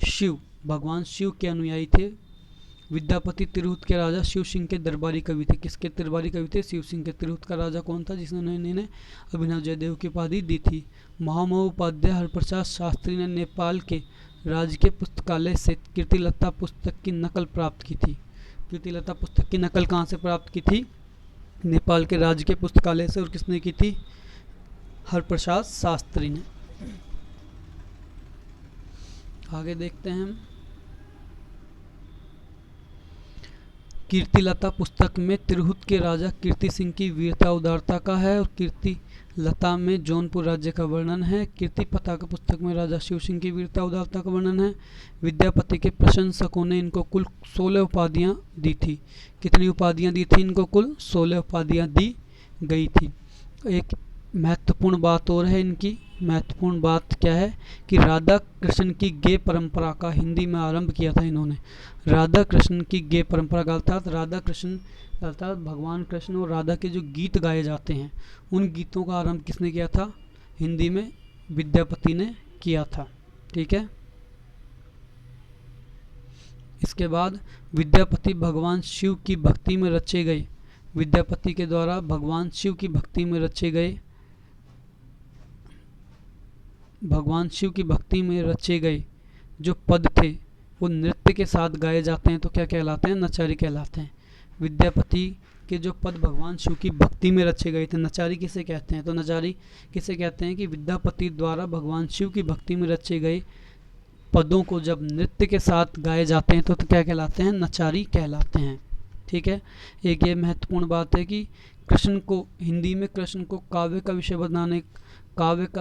शिव, भगवान शिव के अनुयायी थे। विद्यापति तिरहुत के राजा शिव सिंह के दरबारी कवि थे। किसके दरबारी कवि थे? शिव सिंह के। तिरहुत का राजा कौन था जिसने इन्हें अभिनव जयदेव की उपाधि दी थी? महामहोपाध्याय उपाध्याय हरप्रसाद शास्त्री ने नेपाल के राजकीय पुस्तकालय से कीर्तिलता पुस्तक की नकल प्राप्त की थी। कीर्तिलता पुस्तक की नकल कहाँ से प्राप्त की थी? नेपाल के राजकीय पुस्तकालय से। और किसने की थी? हरप्रसाद शास्त्री ने। आगे देखते हैं हम। कीर्तिलता पुस्तक में तिरहुत के राजा कीर्ति सिंह की वीरता उदारता का है, और कीर्तिलता में जौनपुर राज्य का वर्णन है। कीर्तिपता का पुस्तक में राजा शिव सिंह की वीरता उदारता का वर्णन है। विद्यापति के प्रशंसकों ने इनको कुल 16 उपाधियां दी थी। कितनी उपाधियां दी थी इनको? कुल 16 उपाधियां दी गई थी। एक महत्वपूर्ण बात और है इनकी। महत्वपूर्ण बात क्या है कि राधा कृष्ण की गे परंपरा का हिंदी में आरंभ किया था इन्होंने। राधा कृष्ण की गे परंपरा का अर्थात राधा कृष्ण अर्थात भगवान कृष्ण और राधा के जो गीत गाए जाते हैं उन गीतों का आरंभ किसने किया था? हिंदी में विद्यापति ने किया था। ठीक है, इसके बाद विद्यापति भगवान शिव की भक्ति में रचे गए। विद्यापति के द्वारा भगवान शिव की भक्ति में रचे गए जो पद थे वो नृत्य के साथ गाए जाते हैं तो क्या कहलाते हैं? नचारी कहलाते हैं। विद्यापति के जो पद भगवान शिव की भक्ति में रचे गए थे, नचारी किसे कहते हैं? तो नचारी किसे कहते हैं कि विद्यापति द्वारा भगवान शिव की भक्ति में रचे गए पदों को जब नृत्य के साथ गाए जाते हैं तो क्या कहलाते हैं? नचारी कहलाते हैं। ठीक है, एक ये महत्वपूर्ण बात है कि कृष्ण को हिंदी में कृष्ण को काव्य का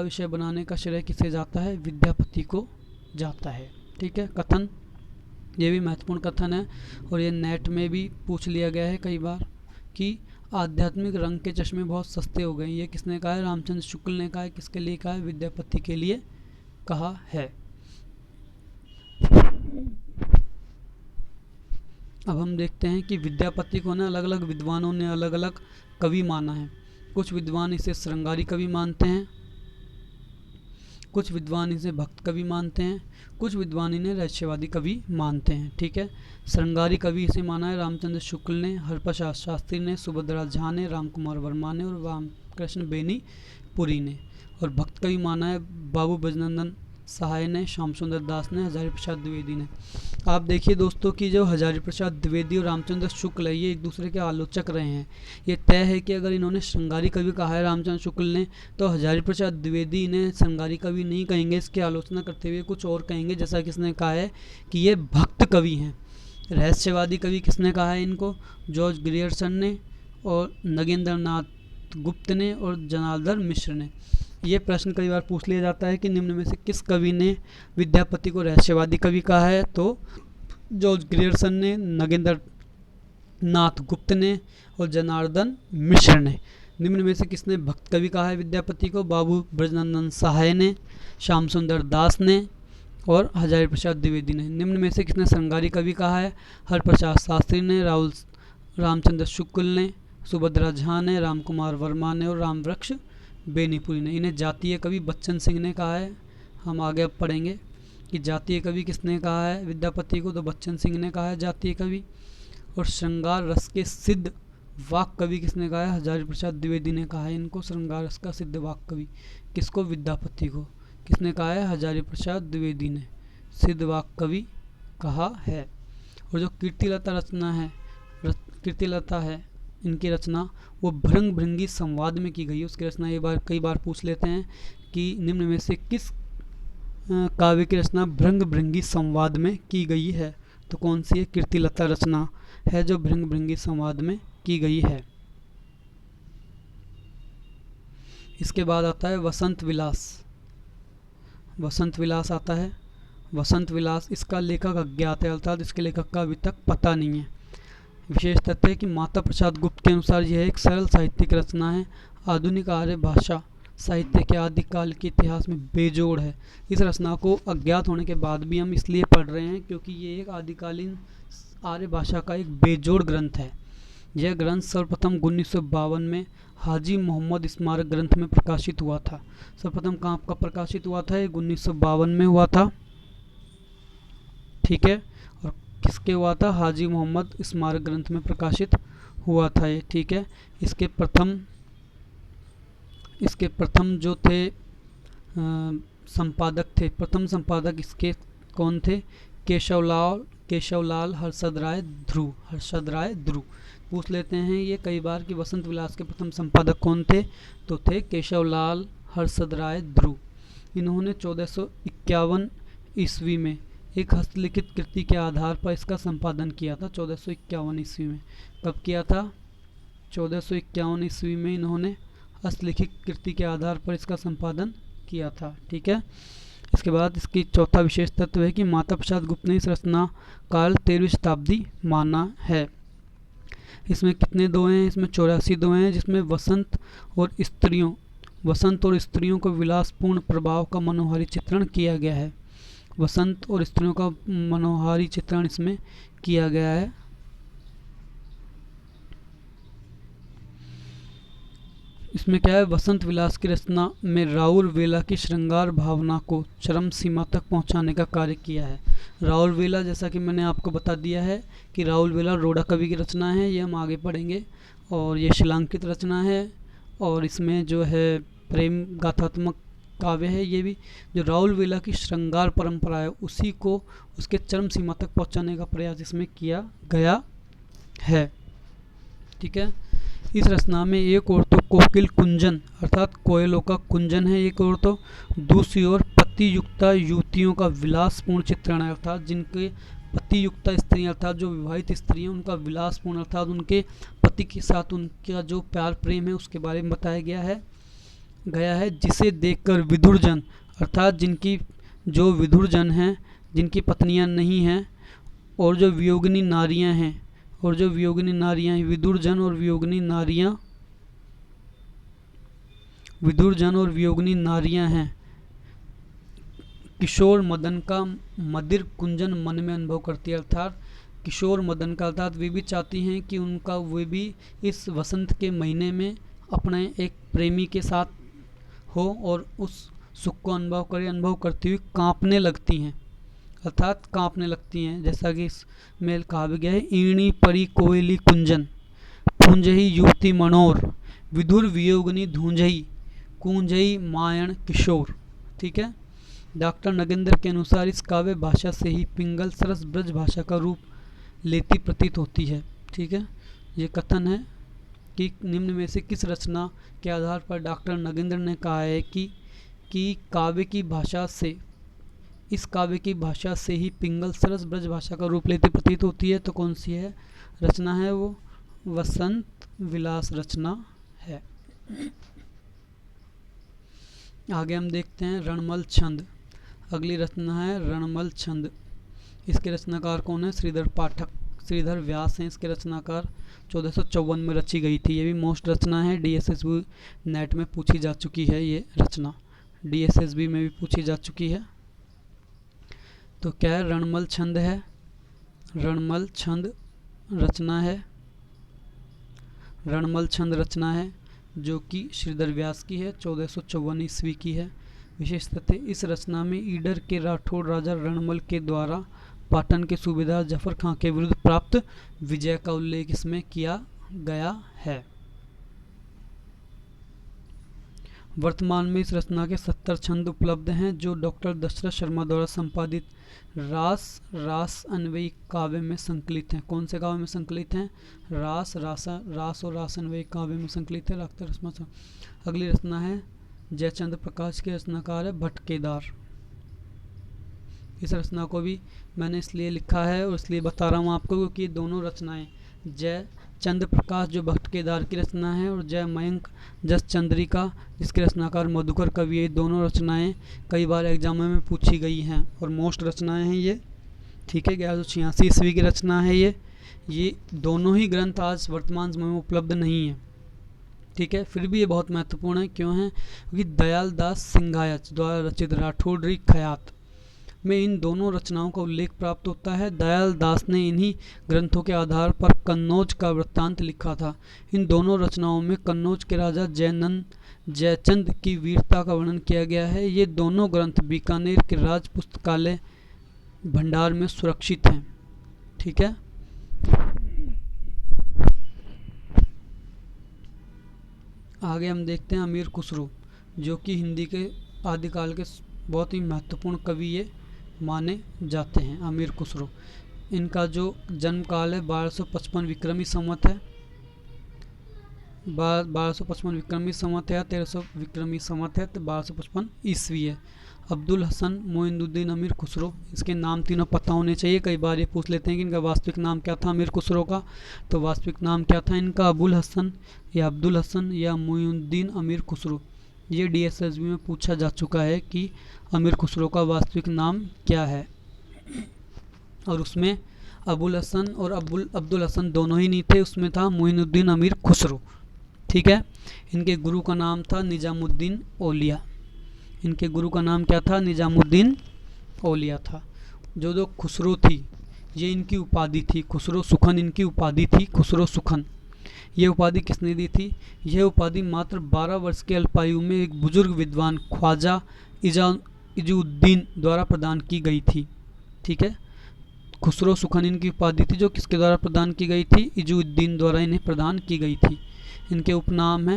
विषय बनाने का श्रेय किसे जाता है? विद्यापति को जाता है। ठीक है, कथन ये भी महत्वपूर्ण कथन है और ये नेट में भी पूछ लिया गया है कई बार कि आध्यात्मिक रंग के चश्मे बहुत सस्ते हो गए। ये किसने कहा है? रामचंद्र शुक्ल ने कहा है। किसके लिए कहा है? विद्यापति के लिए कहा है। अब हम देखते हैं कि विद्यापति को ना अलग अलग विद्वानों ने अलग अलग कवि माना है। कुछ विद्वान इसे श्रृंगारी कवि मानते हैं, कुछ विद्वान इसे भक्त कवि मानते हैं, कुछ विद्वान इन्हें रहस्यवादी कवि मानते हैं। ठीक है, श्रृंगारी कवि इसे माना है रामचंद्र शुक्ल ने, हरप्रसाद शास्त्री ने, सुभद्रा झा ने, राम कुमार वर्मा ने और रामकृष्ण बेनीपुरी ने। और भक्त कवि माना है बाबू ब्रजनंदन सहाय ने, श्याम सुंदर दास ने, हजारी प्रसाद द्विवेदी ने। आप देखिए दोस्तों कि जो हजारी प्रसाद द्विवेदी और रामचंद्र शुक्ल है ये एक दूसरे के आलोचक रहे हैं। ये तय है कि अगर इन्होंने श्रृंगारी कवि कहा है रामचंद्र शुक्ल ने, तो हजारी प्रसाद द्विवेदी इन्हें श्रृंगारी कवि नहीं कहेंगे, इसकी आलोचना करते हुए कुछ और कहेंगे, जैसा कि इसने कहा है कि ये भक्त कवि हैं। रहस्यवादी कवि किसने कहा है इनको? जॉर्ज ग्रियर्सन ने और नगेंद्र नाथ गुप्त ने और जनार्दन मिश्र ने। ये प्रश्न कई बार पूछ लिया जाता है कि निम्न में से किस कवि ने विद्यापति को रहस्यवादी कवि कहा है? तो जॉर्ज ग्रियर्सन ने, नगेंद्र नाथ गुप्त ने और जनार्दन मिश्र ने। निम्न में से किसने भक्त कवि कहा है विद्यापति को? बाबू ब्रजनंदन सहाय ने, श्याम सुंदर दास ने और हजारी प्रसाद द्विवेदी ने। निम्न में से किसने श्रृंगारी कवि कहा है? हरप्रसाद शास्त्री ने, रामचंद्र शुक्ल ने, सुभद्रा झा ने, राम कुमार वर्मा ने और रामवृक्ष बेनीपुरी ने। इन्हें जातीय कवि बच्चन सिंह ने कहा है। हम आगे अब पढ़ेंगे कि जातीय कवि किसने कहा है विद्यापति को, तो बच्चन सिंह ने कहा है जातीय कवि। और श्रृंगार रस के सिद्ध वाक कवि किसने कहा है? हजारी प्रसाद द्विवेदी ने कहा है इनको श्रृंगार रस का सिद्ध वाक कवि। किसको? विद्यापति को। किसने कहा है? हजारी प्रसाद द्विवेदी ने सिद्ध वाक कवि कहा है। और जो कीर्तिलता रचना है, कीर्तिलता है, इनकी रचना वो भृंग भृंगी संवाद में की गई है। उसकी रचना ये कई बार पूछ लेते हैं कि निम्न में से किस काव्य की रचना भृंग भृंगी संवाद में की गई है? तो कौन सी है? कीर्तिलता रचना है जो भृंग भृंगी संवाद में की गई है। इसके बाद आता है वसंत विलास। वसंत विलास आता है। वसंत विलास, इसका लेखक अज्ञात है, अर्थात इसके लेखक का अभी तक पता नहीं है। विशेष तथ्य है कि माता प्रसाद गुप्त के अनुसार यह एक सरल साहित्यिक रचना है, आधुनिक आर्य भाषा साहित्य के आदिकाल के इतिहास में बेजोड़ है। इस रचना को अज्ञात होने के बाद भी हम इसलिए पढ़ रहे हैं क्योंकि ये एक आदिकालीन आर्य भाषा का एक बेजोड़ ग्रंथ है। यह ग्रंथ सर्वप्रथम 1952 में हाजी मोहम्मद स्मारक ग्रंथ में प्रकाशित हुआ था। सर्वप्रथम कहाँ का प्रकाशित हुआ था? 1952 में हुआ था। ठीक है, और किसके हुआ था? हाजी मोहम्मद स्मारक ग्रंथ में प्रकाशित हुआ था ये। ठीक है, इसके प्रथम जो थे संपादक थे, प्रथम संपादक इसके कौन थे? केशवलाल हर्षद राय ध्रुव। पूछ लेते हैं ये कई बार कि वसंत विलास के प्रथम संपादक कौन थे? तो थे केशवलाल हर्षद राय ध्रुव। इन्होंने 1451 ईस्वी में एक हस्तलिखित कृति के आधार पर इसका संपादन किया था। 1451 ईस्वी में। कब किया था? 1451 ईस्वी में इन्होंने हस्तलिखित कृति के आधार पर इसका संपादन किया था। ठीक है, इसके बाद इसकी चौथा विशेष तत्व है कि माता प्रसाद गुप्त ने इस रचना काल 13वीं शताब्दी माना है। इसमें कितने दोहे हैं? इसमें 84 दोहे हैं, जिसमें वसंत और स्त्रियों को विलासपूर्ण प्रभाव का मनोहारी चित्रण किया गया है। वसंत और स्त्रियों का मनोहारी चित्रण इसमें किया गया है। इसमें क्या है? वसंत विलास की रचना में राउर वेला की श्रृंगार भावना को चरम सीमा तक पहुंचाने का कार्य किया है। राउर वेला, जैसा कि मैंने आपको बता दिया है कि राउर वेला रोड़ा कवि की रचना है, ये हम आगे पढ़ेंगे। और ये शिलांकित रचना है और इसमें जो है प्रेम गाथात्मक काव्य है। ये भी जो राउर वेला की श्रृंगार परंपरा है उसी को उसके चरम सीमा तक पहुंचाने का प्रयास इसमें किया गया है। ठीक है, इस रचना में एक ओर तो कोकिल कुंजन अर्थात कोयलों का कुंजन है, एक ओर तो दूसरी ओर पतियुक्ता युवतियों का विलासपूर्ण चित्रण है, अर्थात जिनके पतियुक्ता स्त्रियां अर्थात जो विवाहित स्त्री हैं उनका विलासपूर्ण अर्थात उनके पति के साथ उनका जो प्यार प्रेम है उसके बारे में बताया गया है। जिसे देखकर विधुरजन अर्थात जिनकी जो विधुरजन हैं, जिनकी पत्नियां नहीं हैं और जो वियोगिनी नारियां हैं विधुरजन और वियोगिनी नारियां हैं, किशोर मदन का मदिर कुंजन मन में अनुभव करती है। अर्थात किशोर मदन का अर्थात वे भी चाहती हैं कि वे भी इस वसंत के महीने में अपने एक प्रेमी के साथ हो और उस सुख को अनुभव करती हुई कांपने लगती हैं, अर्थात कांपने लगती हैं। जैसा कि इसमें कहा भी गया है, ईणी परी कोयली कुंजन, पूंजही युवती मनोर, विधुर वियोगनी धूंजही, कूंजही मायण किशोर। ठीक है। डॉक्टर नगेंद्र के अनुसार इस काव्य भाषा से ही पिंगल सरस ब्रज भाषा का रूप लेती प्रतीत होती है। ठीक है। ये कथन है कि निम्न में से किस रचना के आधार पर डॉक्टर नगेंद्र ने कहा है कि काव्य की भाषा से, इस काव्य की भाषा से ही पिंगल सरस ब्रज भाषा का रूप लेती प्रतीत होती है। तो कौन सी है रचना है वो? वसंत विलास रचना है। आगे हम देखते हैं रणमल छंद। अगली रचना है रणमल छंद। इसके रचनाकार कौन है? श्रीधर पाठक, श्रीधर व्यास हैं इसके रचनाकार। 1454 में रची गई थी। ये भी मोस्ट रचना है, DSSB नेट में पूछी जा चुकी है। ये रचना DSSB में भी पूछी जा चुकी है। तो क्या है? रणमल छंद है। रणमल छंद रचना है, रणमल छंद रचना है जो कि श्रीधर व्यास की है, 1454 ईस्वी की है। विशेष तथ्य, इस रचना में ईडर के राठौड़ राजा रणमल के द्वारा पाटन के सूबेदार जफर खां के विरुद्ध प्राप्त विजय का उल्लेख इसमें किया गया है। वर्तमान में इस रचना के 70 छंद उपलब्ध हैं जो डॉक्टर दशरथ शर्मा द्वारा संपादित रास अन्वयी काव्य में संकलित हैं। कौन से काव्य में संकलित हैं? रास और रास अन्वयी काव्य में संकलित है डॉक्टर शर्मा। अगली रचना है जयचंद्र प्रकाश के रचनाकार है भट्ट केदार। इस रचना को भी मैंने इसलिए लिखा है और इसलिए बता रहा हूँ आपको क्योंकि ये दोनों रचनाएं, जय चंद्र प्रकाश जो भट्ट केदार की रचना है और जय मयंक जस चंद्रिका जिसके रचनाकार मधुकर कवि है, दोनों रचनाएं कई बार एग्जाम में पूछी गई हैं और मोस्ट रचनाएं हैं ये। ठीक है। 1186 ईस्वी की रचना है ये दोनों ही ग्रंथ आज वर्तमान समय में उपलब्ध नहीं है। ठीक है। फिर भी ये बहुत महत्वपूर्ण है। क्यों है? क्योंकि दयाल दास सिंघायत द्वारा रचित राठौड़ी खयात में इन दोनों रचनाओं का उल्लेख प्राप्त होता है। दयाल दास ने इन्हीं ग्रंथों के आधार पर कन्नौज का वृत्तांत लिखा था। इन दोनों रचनाओं में कन्नौज के राजा जयचंद की वीरता का वर्णन किया गया है। ये दोनों ग्रंथ बीकानेर के राज पुस्तकालय भंडार में सुरक्षित हैं। ठीक है। आगे हम देखते हैं अमीर खुसरो जो कि हिंदी के आदिकाल के बहुत ही महत्वपूर्ण कवि ये माने जाते हैं। अमीर खुसरो, इनका जो जन्म काल है 1255 विक्रमी संवत है, 1255 विक्रमी संवत है या 1300 विक्रमी संवत है, तो 1255 ईस्वी है। अब्दुल हसन मोइनुद्दीन अमीर खुसरो, इसके नाम तीनों पता होने चाहिए। कई बार ये पूछ लेते हैं कि इनका वास्तविक नाम क्या था अमीर खुसरो का, तो वास्तविक नाम क्या था इनका? अबुल हसन या मोइनुद्दीन अमीर खुसरो। ये DSSB में पूछा जा चुका है कि अमीर खुसरो का वास्तविक नाम क्या है, और उसमें अबुल हसन और अब्दुल हसन दोनों ही नहीं थे, उसमें था मोइनुद्दीन अमीर खुसरो। ठीक है। इनके गुरु का नाम था निजामुद्दीन औलिया। इनके गुरु का नाम क्या था? निजामुद्दीन औलिया था। जो खुसरो थी ये इनकी उपाधि थी। खुसरो सुखन इनकी उपाधि थी, खुसरो सुखन। ये उपाधि किसने दी थी? यह उपाधि मात्र 12 वर्ष के अल्पायु में एक बुजुर्ग विद्वान ख्वाजा इजुद्दीन द्वारा प्रदान की गई थी। ठीक है। खुसरो सुखन इनकी उपाधि थी जो किसके द्वारा प्रदान की गई थी? इजुद्दीन द्वारा इन्हें प्रदान की गई थी। इनके उपनाम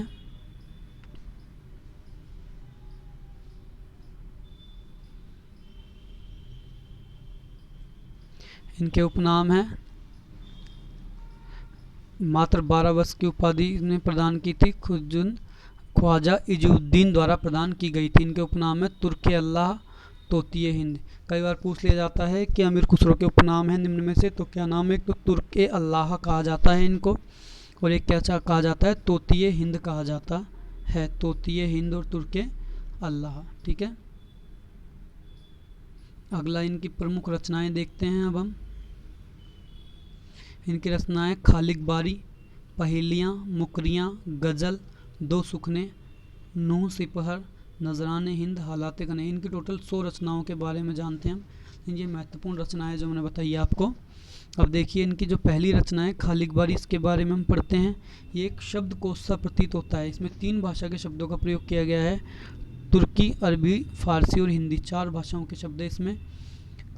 है मात्र 12 वर्ष की उपाधि ने प्रदान की थी, ख्वाजा इजुद्दीन द्वारा प्रदान की गई थी। इनके उपनाम है तुर्के अल्लाह तोतिए हिंद। कई बार पूछ लिया जाता है कि अमीर खुसरो के उपनाम है निम्न में से, तो क्या नाम है? तो तुर्के अल्लाह कहा जाता है इनको, और एक क्या कहा जाता है? तोतिए हिंद कहा जाता है। तोतिए हिंद और तुर्के अल्लाह। ठीक है। अगला इनकी प्रमुख रचनाएं देखते हैं अब हम। इनकी रचनाएं खालिक बारी, पहेलियाँ, मुकरियाँ, गज़ल, दो सुखने, नूह सिपहर, नजराने हिंद, हालात कने। इनकी टोटल 100 रचनाओं के बारे में जानते हैं हम। ये महत्वपूर्ण रचनाएं जो मैंने बताई आपको। अब देखिए इनकी जो पहली रचना है खालिक बारी, इसके बारे में हम पढ़ते हैं। ये एक शब्दकोश सा प्रतीत होता है। इसमें 3 भाषा के शब्दों का प्रयोग किया गया है। तुर्की, अरबी, फारसी और हिंदी, 4 भाषाओं के शब्द है इसमें।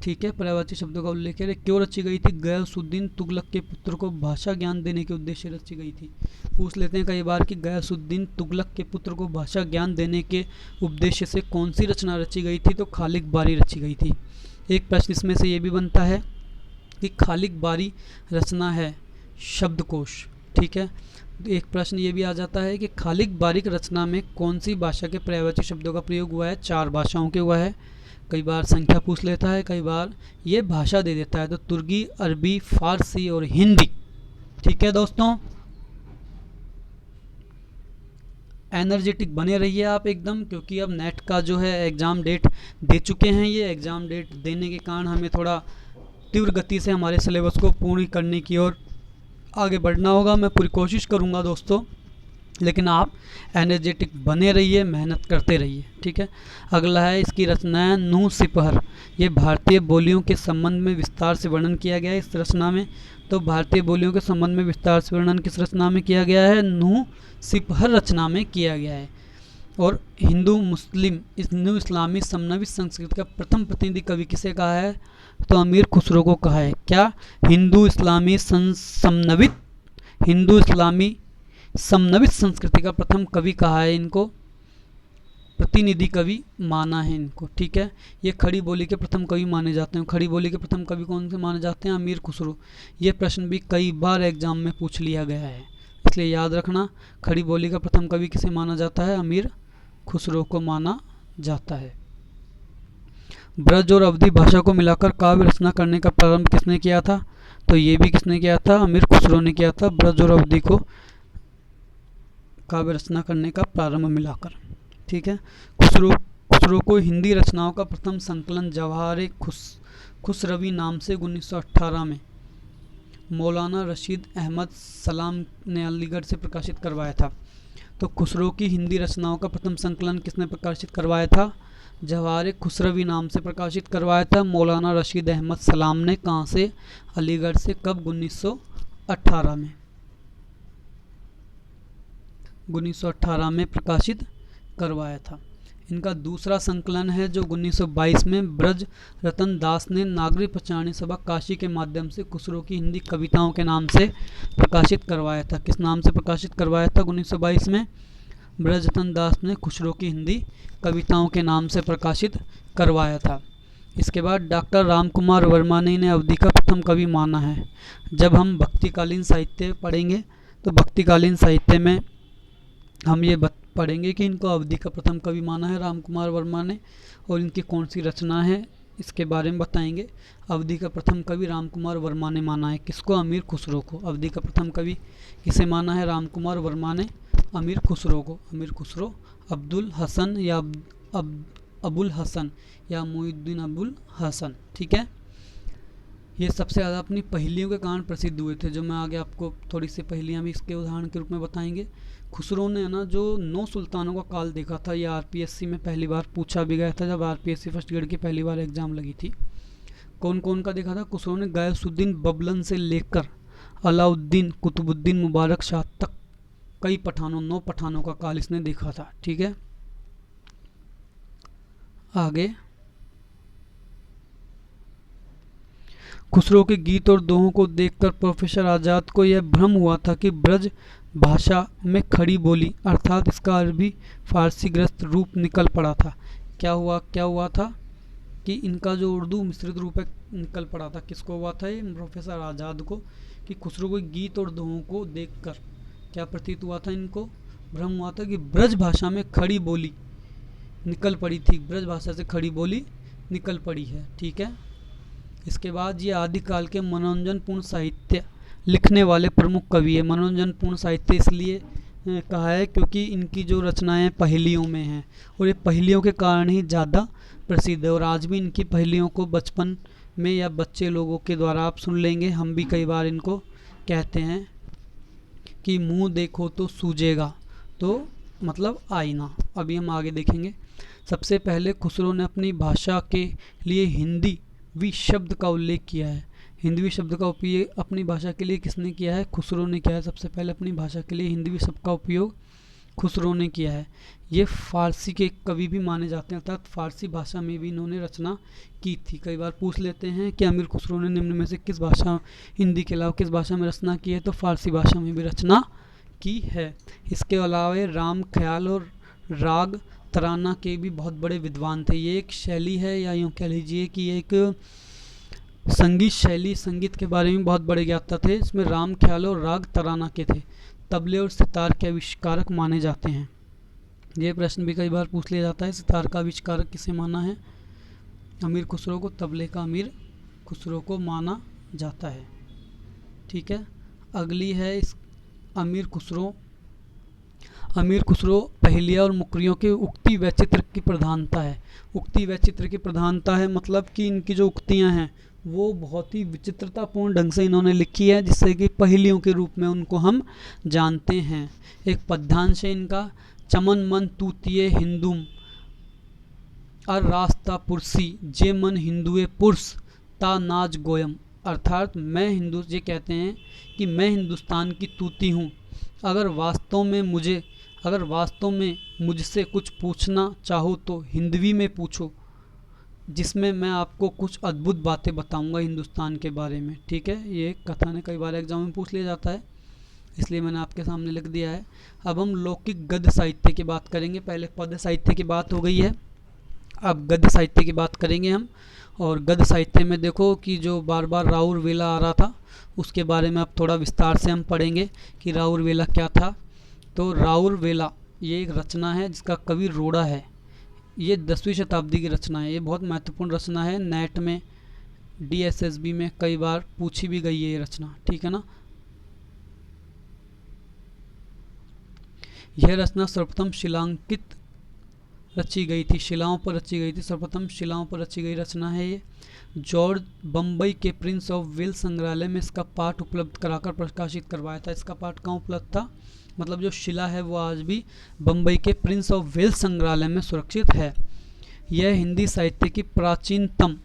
ठीक है, पर्यायवाची शब्दों का उल्लेख है। क्यों रची गई थी? गयासुद्दीन तुगलक के पुत्र को भाषा ज्ञान देने के उद्देश्य से रची गई थी। पूछ लेते हैं कई बार कि गयासुद्दीन तुगलक के पुत्र को भाषा ज्ञान देने के उद्देश्य से कौन सी रचना रची गई थी? तो खालिक बारी रची गई थी। एक प्रश्न इसमें से ये भी बनता है कि खालिक बारी रचना है शब्दकोश। ठीक है, एक प्रश्न ये भी आ जाता है कि खालिक बारीक रचना में कौन सी भाषा के पर्यायवाची शब्दों का प्रयोग हुआ है? 4 भाषाओं के हुआ है। कई बार संख्या पूछ लेता है, कई बार ये भाषा दे देता है, तो तुर्की, अरबी, फारसी और हिंदी। ठीक है दोस्तों, एनर्जेटिक बने रहिए आप एकदम, क्योंकि अब नेट का जो है एग्ज़ाम डेट दे चुके हैं। ये एग्ज़ाम डेट देने के कारण हमें थोड़ा तीव्र गति से हमारे सिलेबस को पूर्ण करने की ओर आगे बढ़ना होगा। मैं पूरी कोशिश करूँगा दोस्तों, लेकिन आप एनर्जेटिक बने रहिए, मेहनत करते रहिए। ठीक है, अगला है इसकी रचना है नूह सिपहर। ये भारतीय बोलियों के संबंध में विस्तार से वर्णन किया गया है इस रचना में। तो भारतीय बोलियों के संबंध में विस्तार से वर्णन किस रचना में किया गया है? नूह सिपहर रचना में किया गया है। और हिंदू मुस्लिम हिंदू इस्लामी समनवित संस्कृत का प्रथम प्रतिनिधि कवि किसे कहा है? तो अमीर खुसरो को कहा है। क्या? हिंदू इस्लामी समनवित संस्कृति का प्रथम कवि कहा है इनको, प्रतिनिधि कवि माना है इनको। ठीक है, ये खड़ी बोली के प्रथम कवि माने जाते हैं। खड़ी बोली के प्रथम कवि कौन से माने जाते हैं? अमीर खुसरो। ये प्रश्न भी कई बार एग्जाम में पूछ लिया गया है, इसलिए याद रखना, खड़ी बोली का प्रथम कवि किसे माना जाता है? अमीर खुसरो को माना जाता है। ब्रज और अवधी भाषा को मिलाकर काव्य रचना करने का प्रारंभ किसने किया था? तो ये भी किसने किया था? अमीर खुसरो ने किया था, ब्रज और अवधी को काव्य रचना करने का प्रारंभ मिलाकर। ठीक है, खुसरो को हिंदी रचनाओं का प्रथम संकलन जवाहर खुसरवी नाम से 1918 में मौलाना रशीद अहमद सलाम ने अलीगढ़ से प्रकाशित करवाया था। तो खुसरो की हिंदी रचनाओं का प्रथम संकलन किसने प्रकाशित करवाया था? जवाहर खुसरवी नाम से प्रकाशित करवाया था मौलाना रशीद अहमद सलाम ने। कहाँ से? अलीगढ़ से। कब? 1918 में। 1918 में प्रकाशित करवाया था। इनका दूसरा संकलन है जो 1922 में ब्रज रतन दास ने नागरिक प्रचारणी सभा काशी के माध्यम से खुसरो की हिंदी कविताओं के नाम से प्रकाशित करवाया था। किस नाम से प्रकाशित करवाया था? 1922 में ब्रज रतन दास ने खुसरो की हिंदी कविताओं के नाम से प्रकाशित करवाया था। इसके बाद डॉक्टर रामकुमार वर्मा ने इन्हें अवधि का प्रथम कवि माना है। जब हम भक्तिकालीन साहित्य पढ़ेंगे तो भक्तिकालीन साहित्य में हम ये पढ़ेंगे कि इनको अवधि का प्रथम कवि माना है रामकुमार वर्मा ने, और इनकी कौन सी रचना है इसके बारे में बताएंगे। अवधि का प्रथम कवि रामकुमार वर्मा ने माना है। किसको? अमीर खुसरो को। अवधि का प्रथम कवि किसे माना है? रामकुमार वर्मा ने अमीर खुसरो को। अमीर खुसरो अब्दुल हसन या अबुल हसन या मोइनुद्दीन अबुल हसन। ठीक है, ये सबसे ज़्यादा अपनी पहेलियों के कारण प्रसिद्ध हुए थे, जो मैं आगे आपको थोड़ी सी पहेलियाँ भी इसके उदाहरण के रूप में बताएंगे। खुसरो ने ना जो 9 सुल्तानों का काल देखा था, ये आरपीएससी में पहली बार पूछा भी गया था जब आरपीएससी फर्स्ट ग्रेड की पहली बार एग्जाम लगी थी। कौन कौन का देखा था? खुसरो ने गयासुद्दीन बबलन से लेकर अलाउद्दीन कुतुबुद्दीन मुबारक शाह तक कई पठानों 9 पठानों का काल इसने देखा था। ठीक है, आगे खुसरो के गीत और दोहों को देखकर प्रोफेसर आज़ाद को यह भ्रम हुआ था कि ब्रज भाषा में खड़ी बोली अर्थात इसका अरबी फारसी ग्रस्त रूप निकल पड़ा था। क्या हुआ था कि इनका जो उर्दू मिश्रित रूप है निकल पड़ा था। किसको हुआ था? ये प्रोफेसर आज़ाद को, कि खुसरो के गीत और दोहों को देखकर क्या प्रतीत हुआ था? इनको भ्रम हुआ था कि ब्रज भाषा में खड़ी बोली निकल पड़ी थी, ब्रज भाषा से खड़ी बोली निकल पड़ी है। ठीक है, इसके बाद ये आदिकाल के मनोरंजनपूर्ण साहित्य लिखने वाले प्रमुख कवि है। मनोरंजनपूर्ण साहित्य इसलिए कहा है क्योंकि इनकी जो रचनाएं पहेलियों में हैं और ये पहेलियों के कारण ही ज़्यादा प्रसिद्ध है। और आज भी इनकी पहेलियों को बचपन में या बच्चे लोगों के द्वारा आप सुन लेंगे, हम भी कई बार इनको कहते हैं कि मुंह देखो तो सूझेगा, तो मतलब आईना। अभी हम आगे देखेंगे। सबसे पहले खुसरो ने अपनी भाषा के लिए हिंदवी शब्द का उल्लेख किया है। हिंदवी शब्द का उपयोग अपनी भाषा के लिए किसने किया है? खुसरो ने किया है। सबसे पहले अपनी भाषा के लिए हिंदवी शब्द का उपयोग खुसरो ने किया है। ये फारसी के कवि भी माने जाते हैं, अर्थात फारसी भाषा में भी इन्होंने रचना की थी। कई बार पूछ लेते हैं कि अमीर खुसरो ने निम्न में से किस भाषा, हिंदी के अलावा किस भाषा में रचना की है, तो फारसी भाषा में भी रचना की है। इसके अलावा राम ख्याल और राग तराना के भी बहुत बड़े विद्वान थे। ये एक शैली है, या यूँ कह लीजिए कि एक संगीत शैली, संगीत के बारे में बहुत बड़े ज्ञाता थे। इसमें राम ख्याल और राग तराना के थे। तबले और सितार के आविष्कारक माने जाते हैं। ये प्रश्न भी कई बार पूछ लिया जाता है, सितार का आविष्कारक किसे माना है? अमीर खुसरो को। तबले का अमीर खुसरो को माना जाता है। ठीक है, अगली है इस अमीर खुसरो। अमीर खुसरो पहेलिया और मुकरियों के उक्ति व चित्र की प्रधानता है। उक्ति व चित्र की प्रधानता है मतलब कि इनकी जो उक्तियां हैं वो बहुत ही विचित्रतापूर्ण ढंग से इन्होंने लिखी है, जिससे कि पहेलियों के रूप में उनको हम जानते हैं। एक पद्यांश है इनका, चमन मन तूतिये हिंदुम अर रास्ता पुरसी जे मन हिंदुए पुरुष ता नाज गोयम। अर्थात मैं हिंदू, ये कहते हैं कि मैं हिंदुस्तान की तूती हूँ, अगर वास्तव में मुझसे कुछ पूछना चाहो तो हिंदवी में पूछो, जिसमें मैं आपको कुछ अद्भुत बातें बताऊंगा हिंदुस्तान के बारे में। ठीक है, ये कथन है, कई बार एग्जाम में पूछ लिया जाता है, इसलिए मैंने आपके सामने लिख दिया है। अब हम लौकिक गद्य साहित्य की बात करेंगे। पहले पद्य साहित्य की बात हो गई है, अब गद्य साहित्य की बात करेंगे हम। और गद्य साहित्य में देखो कि जो बार बार राउर वेला आ रहा था, उसके बारे में अब थोड़ा विस्तार से हम पढ़ेंगे कि राउर वेला क्या था। तो राउर वेला ये एक रचना है जिसका कवि रोड़ा है। ये 10वीं शताब्दी की रचना है। ये बहुत महत्वपूर्ण रचना है, नेट में DSSB में कई बार पूछी भी गई है ये रचना। ठीक है ना। यह रचना सर्वप्रथम शिलांकित रची गई थी, शिलाओं पर रची गई थी, सर्वप्रथम शिलाओं पर रची गई रचना है ये। जॉर्ज बम्बई के प्रिंस ऑफ वेल्स संग्रहालय में इसका पाठ उपलब्ध कराकर प्रकाशित करवाया था। इसका पाठ कहाँ उपलब्ध था, मतलब जो शिला है वो आज भी बम्बई के प्रिंस ऑफ वेल्स संग्रहालय में सुरक्षित है। यह हिंदी साहित्य की प्राचीनतम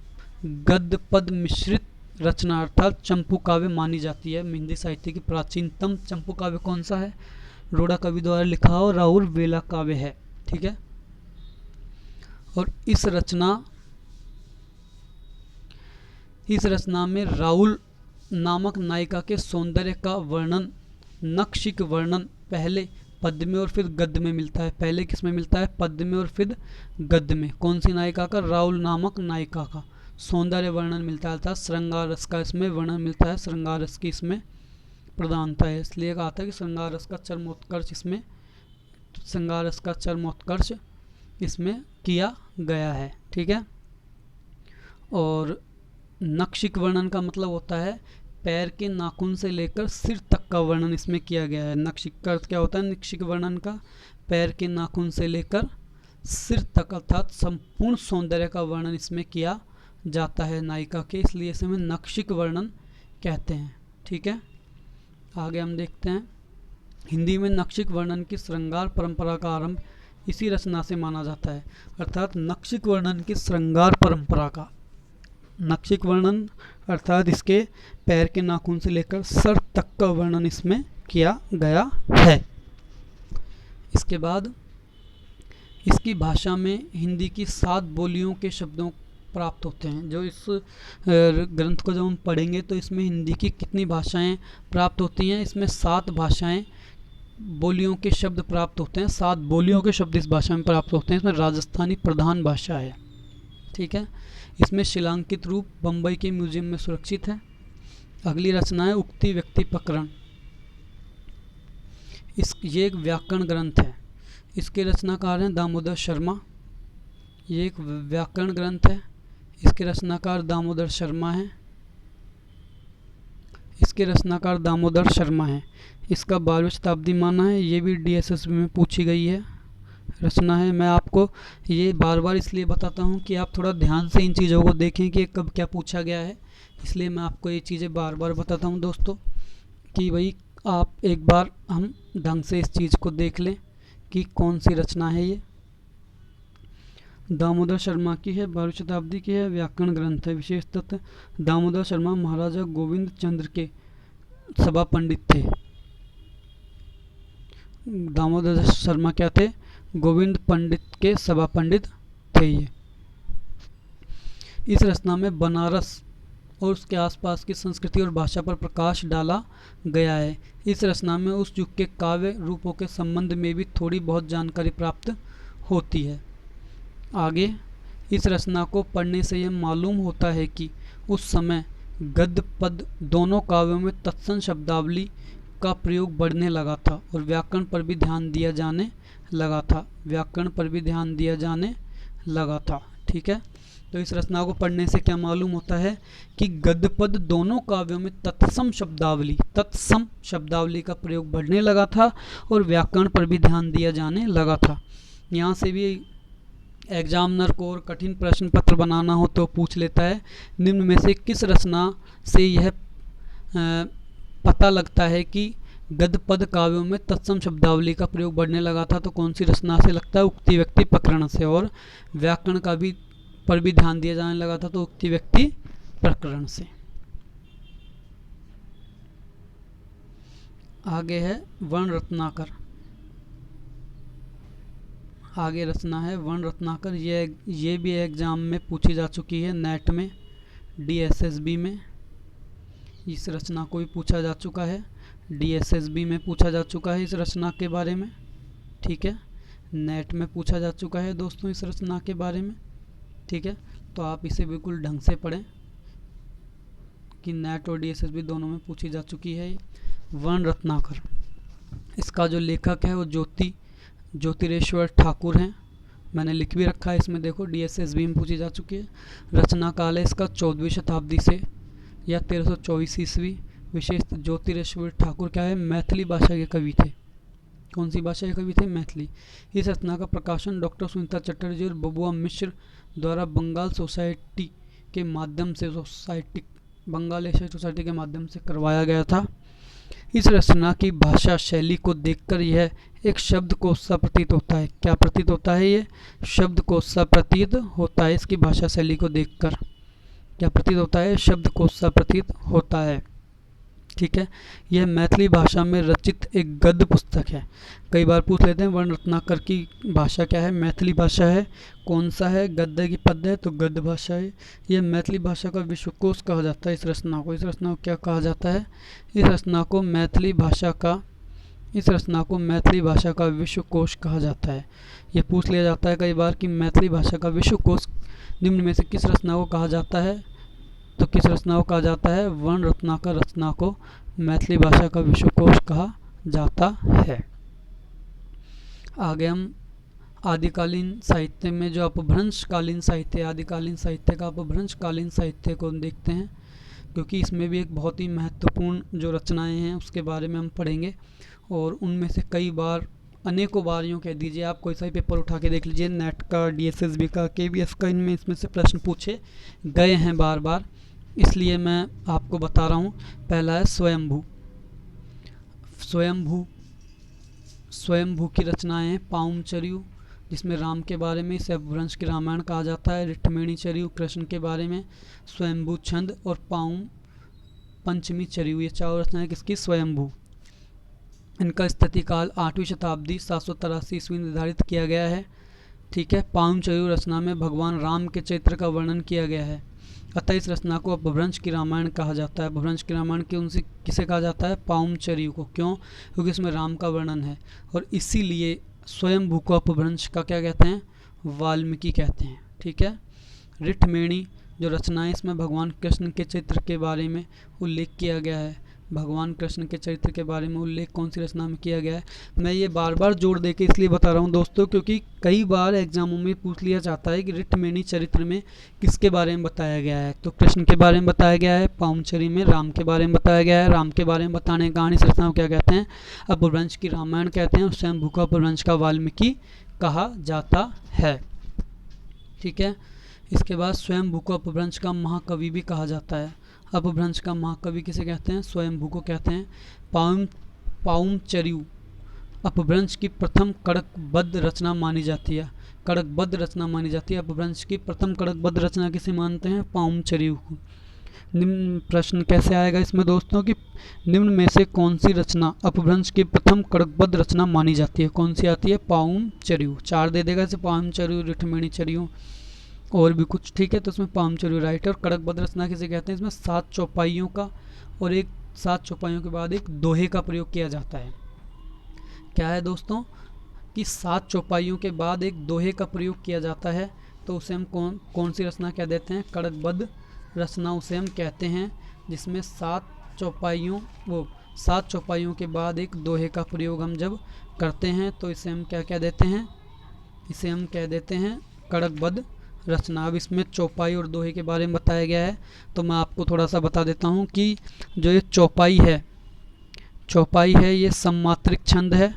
गद्य पद मिश्रित रचना अर्थात चंपू काव्य मानी जाती है। हिंदी साहित्य की प्राचीनतम चंपू काव्य कौन सा है? रोड़ा कवि द्वारा लिखा और राउर वेला काव्य है। ठीक है, और इस रचना में राहुल नामक नायिका के सौंदर्य का वर्णन, नक्शिक वर्णन पहले पद्य में और फिर गद्य में मिलता है। पहले किस में मिलता है? पद्य में और फिर गद्य में। कौन सी नायिका का? राहुल नामक नायिका का सौंदर्य वर्णन मिलता है, अर्थात श्रृंगार रस का इसमें वर्णन मिलता है। श्रृंगार रस की इसमें प्रधानता है, इसलिए कहा था कि श्रृंगार रस का चरमोत्कर्ष इसमें किया गया है। ठीक है, और नक्शिक वर्णन का मतलब होता है पैर के नाखून से लेकर सिर तक का वर्णन इसमें किया गया है। नक्शिक का अर्थ क्या होता है? नक्शिक वर्णन का पैर के नाखून से लेकर सिर तक अर्थात संपूर्ण सौंदर्य का वर्णन इसमें किया जाता है नायिका के, इसलिए इसे हमें नक्शिक वर्णन कहते हैं। ठीक है, आगे हम देखते हैं। हिंदी में नक्शिक वर्णन की श्रृंगार परंपरा का आरंभ इसी रचना से माना जाता है। अर्थात नक्शिक वर्णन की श्रृंगार परंपरा का, नक्शिक वर्णन अर्थात इसके पैर के नाखून से लेकर सर तक का वर्णन इसमें किया गया है। इसके बाद इसकी भाषा में हिंदी की 7 बोलियों के शब्दों प्राप्त होते हैं। जो इस ग्रंथ को जब हम पढ़ेंगे तो इसमें हिंदी की कितनी भाषाएं प्राप्त होती हैं? इसमें 7 भाषाएं बोलियों के शब्द प्राप्त होते हैं। 7 बोलियों के शब्द इस भाषा में प्राप्त होते हैं। इसमें राजस्थानी प्रधान भाषा है। ठीक है, इसमें शिलांकित रूप बम्बई के म्यूजियम में सुरक्षित है। अगली रचना है उक्ति व्यक्ति प्रकरण। ये एक व्याकरण ग्रंथ है। इसके रचनाकार हैं दामोदर शर्मा। ये एक व्याकरण ग्रंथ है, इसके रचनाकार दामोदर शर्मा हैं। इसका 12वीं शताब्दी माना है। ये भी DSSB में पूछी गई है रचना है। मैं आपको ये बार बार इसलिए बताता हूँ कि आप थोड़ा ध्यान से इन चीज़ों को देखें कि कब क्या पूछा गया है, इसलिए मैं आपको ये चीज़ें बार बार बताता हूँ दोस्तों, कि भाई आप एक बार हम ढंग से इस चीज़ को देख लें कि कौन सी रचना है। ये दामोदर शर्मा की है, 12वीं शताब्दी की है, व्याकरण ग्रंथ है। विशेष तथ्य, दामोदर शर्मा महाराजा गोविंद चंद्र के सभा पंडित थे। दामोदर दास शर्मा क्या थे? गोविंद पंडित के सभा पंडित थे ये। इस रचना में बनारस और उसके आसपास की संस्कृति और भाषा पर प्रकाश डाला गया है। इस रचना में उस युग के काव्य रूपों के संबंध में भी थोड़ी बहुत जानकारी प्राप्त होती है। आगे, इस रचना को पढ़ने से यह मालूम होता है कि उस समय गद्य पद दोनों काव्यों में तत्सम शब्दावली का प्रयोग बढ़ने लगा था और व्याकरण पर भी ध्यान दिया जाने लगा था। ठीक है, तो इस रचना को पढ़ने से क्या मालूम होता है कि गद्य पद दोनों काव्यों में तत्सम शब्दावली का प्रयोग बढ़ने लगा था और व्याकरण पर भी ध्यान दिया जाने लगा था। यहाँ से भी एग्जामिनर को और कठिन प्रश्न पत्र बनाना हो तो पूछ लेता है, निम्न में से किस रचना से यह पता लगता है कि गद्य पद काव्यों में तत्सम शब्दावली का प्रयोग बढ़ने लगा था? तो कौन सी रचना से लगता है? उक्ति व्यक्ति प्रकरण से। और व्याकरण का भी पर भी ध्यान दिया जाने लगा था, तो उक्ति व्यक्ति प्रकरण से। आगे है वर्ण रत्नाकर। आगे रचना है वर्ण रत्नाकर। ये भी एग्जाम में पूछी जा चुकी है, नेट में, DSSB में। इस रचना को भी पूछा जा चुका है, DSSB में पूछा जा चुका है इस रचना के बारे में। ठीक है, नेट में पूछा जा चुका है दोस्तों इस रचना के बारे में। ठीक है, तो आप इसे बिल्कुल ढंग से पढ़ें कि नेट और DSSB दोनों में पूछी जा चुकी है वर्ण रत्नाकर। इसका जो लेखक है वो ज्योतिरेश्वर ठाकुर हैं। मैंने लिख भी रखा है इसमें, देखो, DSSB में पूछी जा चुकी है। रचना काल है इसका 14वीं शताब्दी से या 1324 ईस्वी। विशेष ज्योतिरेश्वर ठाकुर क्या है? मैथिली भाषा के कवि थे। कौन सी भाषा के कवि थे? मैथिली। इस रचना का प्रकाशन डॉक्टर सुनीता चटर्जी और बबुआ मिश्र द्वारा बंगाल सोसाइटी के माध्यम से करवाया गया था। इस रचना की भाषा शैली को देखकर यह एक शब्दकोश सा प्रतीत होता है। क्या प्रतीत होता है? ये शब्दकोश सा प्रतीत होता है। इसकी भाषा शैली को देखकर क्या प्रतीत होता है? शब्दकोश सा प्रतीत होता है। ठीक है, यह मैथिली भाषा में रचित एक गद्य पुस्तक है। कई बार पूछ लेते हैं वर्ण रत्नाकर की भाषा क्या है? मैथिली भाषा है। कौन सा है? गद्य की पद है तो गद्य भाषा है। यह मैथिली भाषा का विश्वकोश कहा जाता है इस रचना को। क्या कहा जाता है? इस रचना को मैथिली भाषा का विश्वकोश कहा जाता है। यह पूछ लिया जाता है कई बार कि मैथिली भाषा का विश्वकोश निम्न में से किस रचना को कहा जाता है? तो किस रचना को कहा जाता है? वर्ण रत्नाकर रचना को मैथिली भाषा का विश्वकोश कहा जाता है। आगे हम आदिकालीन साहित्य में जो अपभ्रंशकालीन साहित्य, आदिकालीन साहित्य का अपभ्रंशकालीन साहित्य को देखते हैं, क्योंकि इसमें भी एक बहुत ही महत्वपूर्ण जो रचनाएं हैं उसके बारे में हम पढ़ेंगे। और उनमें से कई बार, अनेकों बार यूँ कह दीजिए, आप कोई सा भी पेपर उठा के देख लीजिए, नेट का, DSSB का, KVS का, इसमें से प्रश्न पूछे गए हैं बार बार, इसलिए मैं आपको बता रहा हूँ। पहला है स्वयंभू की रचनाएं हैं। पाउमचर्यु, जिसमें राम के बारे में, इसे अपभ्रंश की रामायण कहा जाता है। रिठमेणी चर्यु, कृष्ण के बारे में। स्वयंभू छंद और पाउम पंचमी चर्यु, ये चारों रचनाएं किसकी? स्वयंभू। इनका स्थिति काल 8वीं शताब्दी 783 ईस्वी निर्धारित किया गया है। ठीक है, पाउमचर्यु रचना में भगवान राम के चरित्र का वर्णन किया गया है, अतः इस रचना को अपभ्रंश की रामायण कहा जाता है। अपभ्रंश की रामायण किसे कहा जाता है? पाउमचर्यु को। क्यों? क्योंकि इसमें राम का वर्णन है, और इसीलिए स्वयंभू को अपभ्रंश का क्या कहते हैं? वाल्मीकि कहते हैं। ठीक है, रिठमेणी जो रचना है, इसमें भगवान कृष्ण के चरित्र के बारे में उल्लेख किया गया है। भगवान कृष्ण के चरित्र के बारे में उल्लेख कौन सी रचना में किया गया है? मैं ये बार बार जोड़ दे के इसलिए बता रहा हूँ दोस्तों, क्योंकि कई बार एग्जामों में पूछ लिया जाता है कि रिठमेणी चरित्र में किसके बारे में बताया गया है। तो कृष्ण के बारे में बताया गया है, पाउमचर्यु में राम के बारे में बताया गया है। राम के बारे में बताने के कारण इस रचना को क्या कहते हैं? अपभ्रंश की रामायण कहते हैं। और स्वयंभू को अपभ्रंश का वाल्मीकि कहा जाता है। ठीक है, इसके बाद स्वयंभू को अपभ्रंश का महाकवि भी कहा जाता है। अपभ्रंश का महाकवि किसे कहते हैं? स्वयंभू को कहते हैं। पाउमचर्यु अपभ्रंश की प्रथम कड़कबद्ध रचना मानी जाती है। अपभ्रंश की प्रथम कड़कबद्ध रचना किसे मानते हैं? पाउमचर्यु को। निम्न प्रश्न कैसे आएगा इसमें दोस्तों कि निम्न में से कौन सी रचना अपभ्रंश की प्रथम कड़कबद्ध रचना मानी जाती है? कौन सी आती है? पाउम चरियु। 4 दे देगा, जैसे पाउम चरियु, रिठमेणी चरियु और भी कुछ। ठीक है, तो इसमें पाउम चरियु राइट है। और कड़कबद्ध रचना किसे कहते हैं? इसमें 7 चौपाइयों का और 7 चौपाइयों के बाद एक दोहे का प्रयोग किया जाता है। क्या है दोस्तों कि 7 चौपाइयों के बाद एक दोहे का प्रयोग किया जाता है, तो उसे हम कौन सी रचना कह देते हैं? कड़कबद्ध रचना उसे हम कहते हैं, जिसमें 7 चौपाइयों के बाद एक दोहे का प्रयोग हम जब करते हैं तो इसे हम क्या कह देते हैं? इसे हम कह देते हैं कड़कबद्ध रचना। अब इसमें चौपाई और दोहे के बारे में बताया गया है, तो मैं आपको थोड़ा सा बता देता हूँ कि जो ये चौपाई है ये सममात्रिक छंद है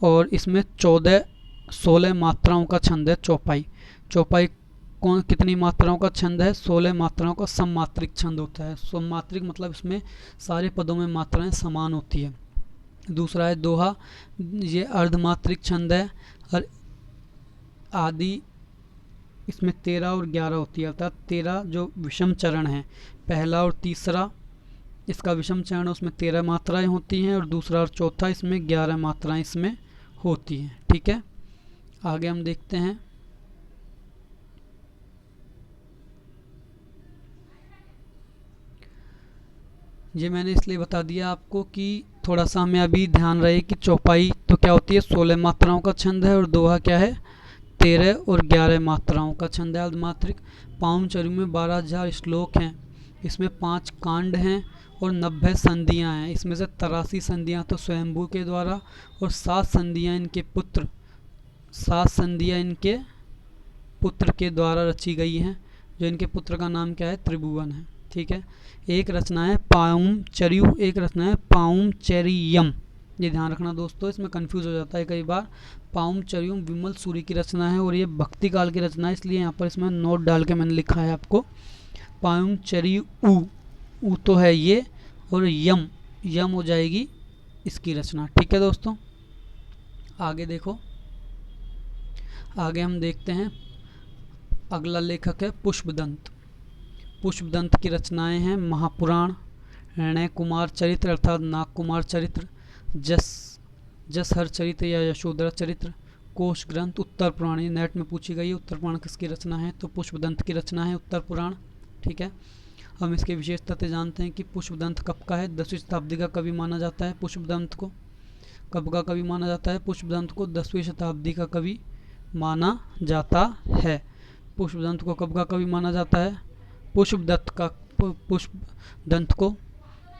और इसमें 16 मात्राओं का छंद है। चौपाई कितनी मात्राओं का छंद है? 16 मात्राओं का सममात्रिक छंद होता है। सममात्रिक मतलब इसमें सारे पदों में मात्राएं समान होती है। दूसरा है दोहा, ये अर्धमात्रिक छंद है और आदि इसमें 13 और 11 होती है, अर्थात 13 जो विषम चरण है, पहला और तीसरा इसका विषम चरण, उसमें 13 मात्राएं होती हैं और दूसरा और चौथा इसमें 11 मात्राएं इसमें होती हैं। ठीक है, आगे हम देखते हैं। ये मैंने इसलिए बता दिया आपको कि थोड़ा सा हमें अभी ध्यान रहे कि चौपाई तो क्या होती है? 16 मात्राओं का छंद है और दोहा क्या है? 13 और 11 मात्राओं का छंद है, अर्धमात्रिक। पाउम चरियु में 12,000 श्लोक हैं, इसमें 5 कांड हैं और 90 संधियाँ हैं। इसमें से 83 संधियाँ तो स्वयंभू के द्वारा और 7 संधियाँ इनके पुत्र के द्वारा रची गई हैं, जो इनके पुत्र का नाम क्या है? त्रिभुवन है। ठीक है, एक रचना है पाउम चरियु, एक रचना है पाउम चरियम। ये ध्यान रखना दोस्तों, इसमें कंफ्यूज हो जाता है कई बार। पाउम चरियम विमल सूरी की रचना है और ये भक्ति काल की रचना है, इसलिए यहाँ पर इसमें नोट डाल के मैंने लिखा है आपको। पाउम चरियु उ तो है ये, और यम हो जाएगी इसकी रचना। ठीक है दोस्तों, आगे देखो, आगे हम देखते हैं। अगला लेखक है पुष्पदंत। पुष्पदंत की रचनाएं हैं महापुराण, ऋणय कुमार चरित्र अर्थात नाग कुमार चरित्र, जसहर चरित्र या यशोधरा चरित्र, कोश ग्रंथ, उत्तर पुराण। ये नेट में पूछी गई है, उत्तर पुराण किसकी रचना है? तो पुष्पदंत की रचना है उत्तर पुराण। ठीक है, हम इसके विशेष तथ्य जानते हैं कि पुष्पदंत कब का है? 10वीं शताब्दी का कवि माना जाता है पुष्पदंत को। कब का कवि माना जाता है? पुष्पदंत को 10वीं शताब्दी का कवि माना जाता है। पुष्पदंत को कब का कवि माना जाता है? पुष्पदंत को।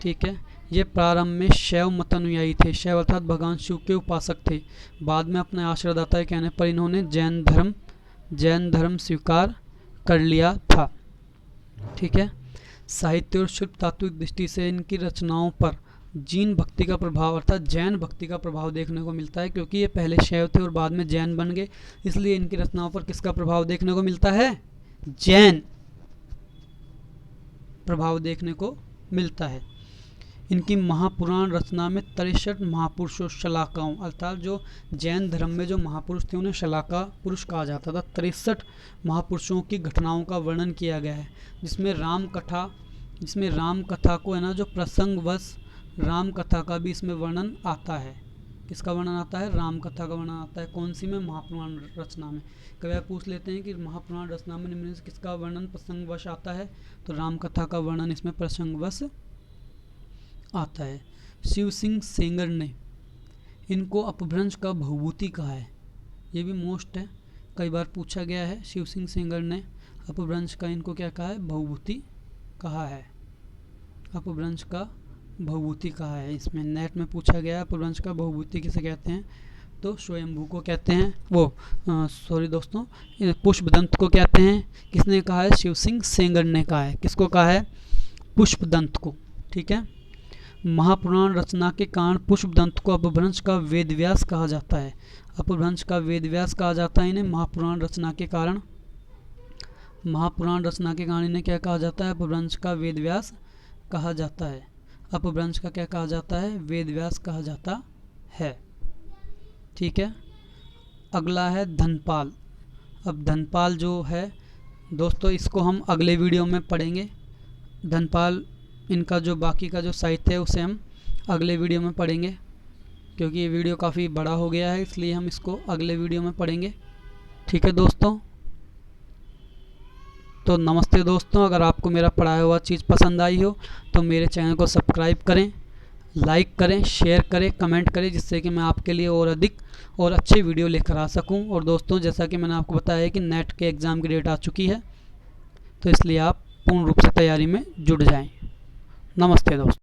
ठीक है, ये प्रारंभ में शैव मत अनुयायी थे। शैव अर्थात भगवान शिव के उपासक थे। बाद में अपने आश्रयदाता के कहने पर इन्होंने जैन धर्म स्वीकार कर लिया था। ठीक है, साहित्य और शिल्प तात्विक दृष्टि से इनकी रचनाओं पर जैन भक्ति का प्रभाव अर्थात जैन भक्ति का प्रभाव देखने को मिलता है, क्योंकि ये पहले शैव थे और बाद में जैन बन गए, इसलिए इनकी रचनाओं पर किसका प्रभाव देखने को मिलता है? जैन प्रभाव देखने को मिलता है। इनकी महापुराण रचना में 63 महापुरुषों शलाकाओं अर्थात जो जैन धर्म में जो महापुरुष थे उन्हें शलाका पुरुष कहा जाता था। 63 महापुरुषों की घटनाओं का वर्णन किया गया है, जिसमें राम कथा को है ना, जो प्रसंगवश राम कथा का भी इसमें वर्णन आता है। किसका वर्णन आता है? राम कथा का वर्णन आता है। कौन सी में? महापुराण रचना में। कभी आप पूछ लेते हैं कि महापुराण रचना में निम्न से किसका वर्णन प्रसंगवश आता है? तो राम कथा का वर्णन इसमें प्रसंगवश आता है। शिव सिंह सेंगर ने इनको अपभ्रंश का बहुभूति कहा है। ये भी मोस्ट है, कई बार पूछा गया है। शिव सिंह सेंगर ने अपभ्रंश का इनको क्या कहा है? बहुभूति कहा है। अपभ्रंश का बहुभूति कहा है, इसमें नेट में पूछा गया है। अपभ्रंश का बहुभूति किसे कहते हैं? तो स्वयंभू को कहते हैं। पुष्पदंत को कहते हैं। किसने कहा है? शिव सिंह सेंगर ने कहा है। किसको कहा है? पुष्पदंत को। ठीक है, महापुराण रचना के कारण पुष्पदंत को अपभ्रंश का वेदव्यास कहा जाता है। अपभ्रंश का वेदव्यास कहा जाता है इन्हें महापुराण रचना के कारण। महापुराण रचना के कारण इन्हें क्या कहा जाता है? अपभ्रंश का वेदव्यास कहा जाता है। अपभ्रंश का क्या कहा जाता है? वेदव्यास कहा जाता है। ठीक है, अगला है धनपाल। अब धनपाल जो है दोस्तों, इसको हम अगले वीडियो में पढ़ेंगे। धनपाल इनका जो बाकी का जो साहित्य है उसे हम अगले वीडियो में पढ़ेंगे, क्योंकि ये वीडियो काफ़ी बड़ा हो गया है, इसलिए हम इसको अगले वीडियो में पढ़ेंगे। ठीक है दोस्तों, तो नमस्ते दोस्तों। अगर आपको मेरा पढ़ाया हुआ चीज़ पसंद आई हो तो मेरे चैनल को सब्सक्राइब करें, लाइक करें, शेयर करें, कमेंट करें, जिससे कि मैं आपके लिए और अधिक और अच्छे वीडियो लेकर आ सकूं। और दोस्तों, जैसा कि मैंने आपको बताया है कि नेट के एग्ज़ाम की डेट आ चुकी है, तो इसलिए आप पूर्ण रूप से तैयारी में जुट जाएं। नमस्ते दोस्तों।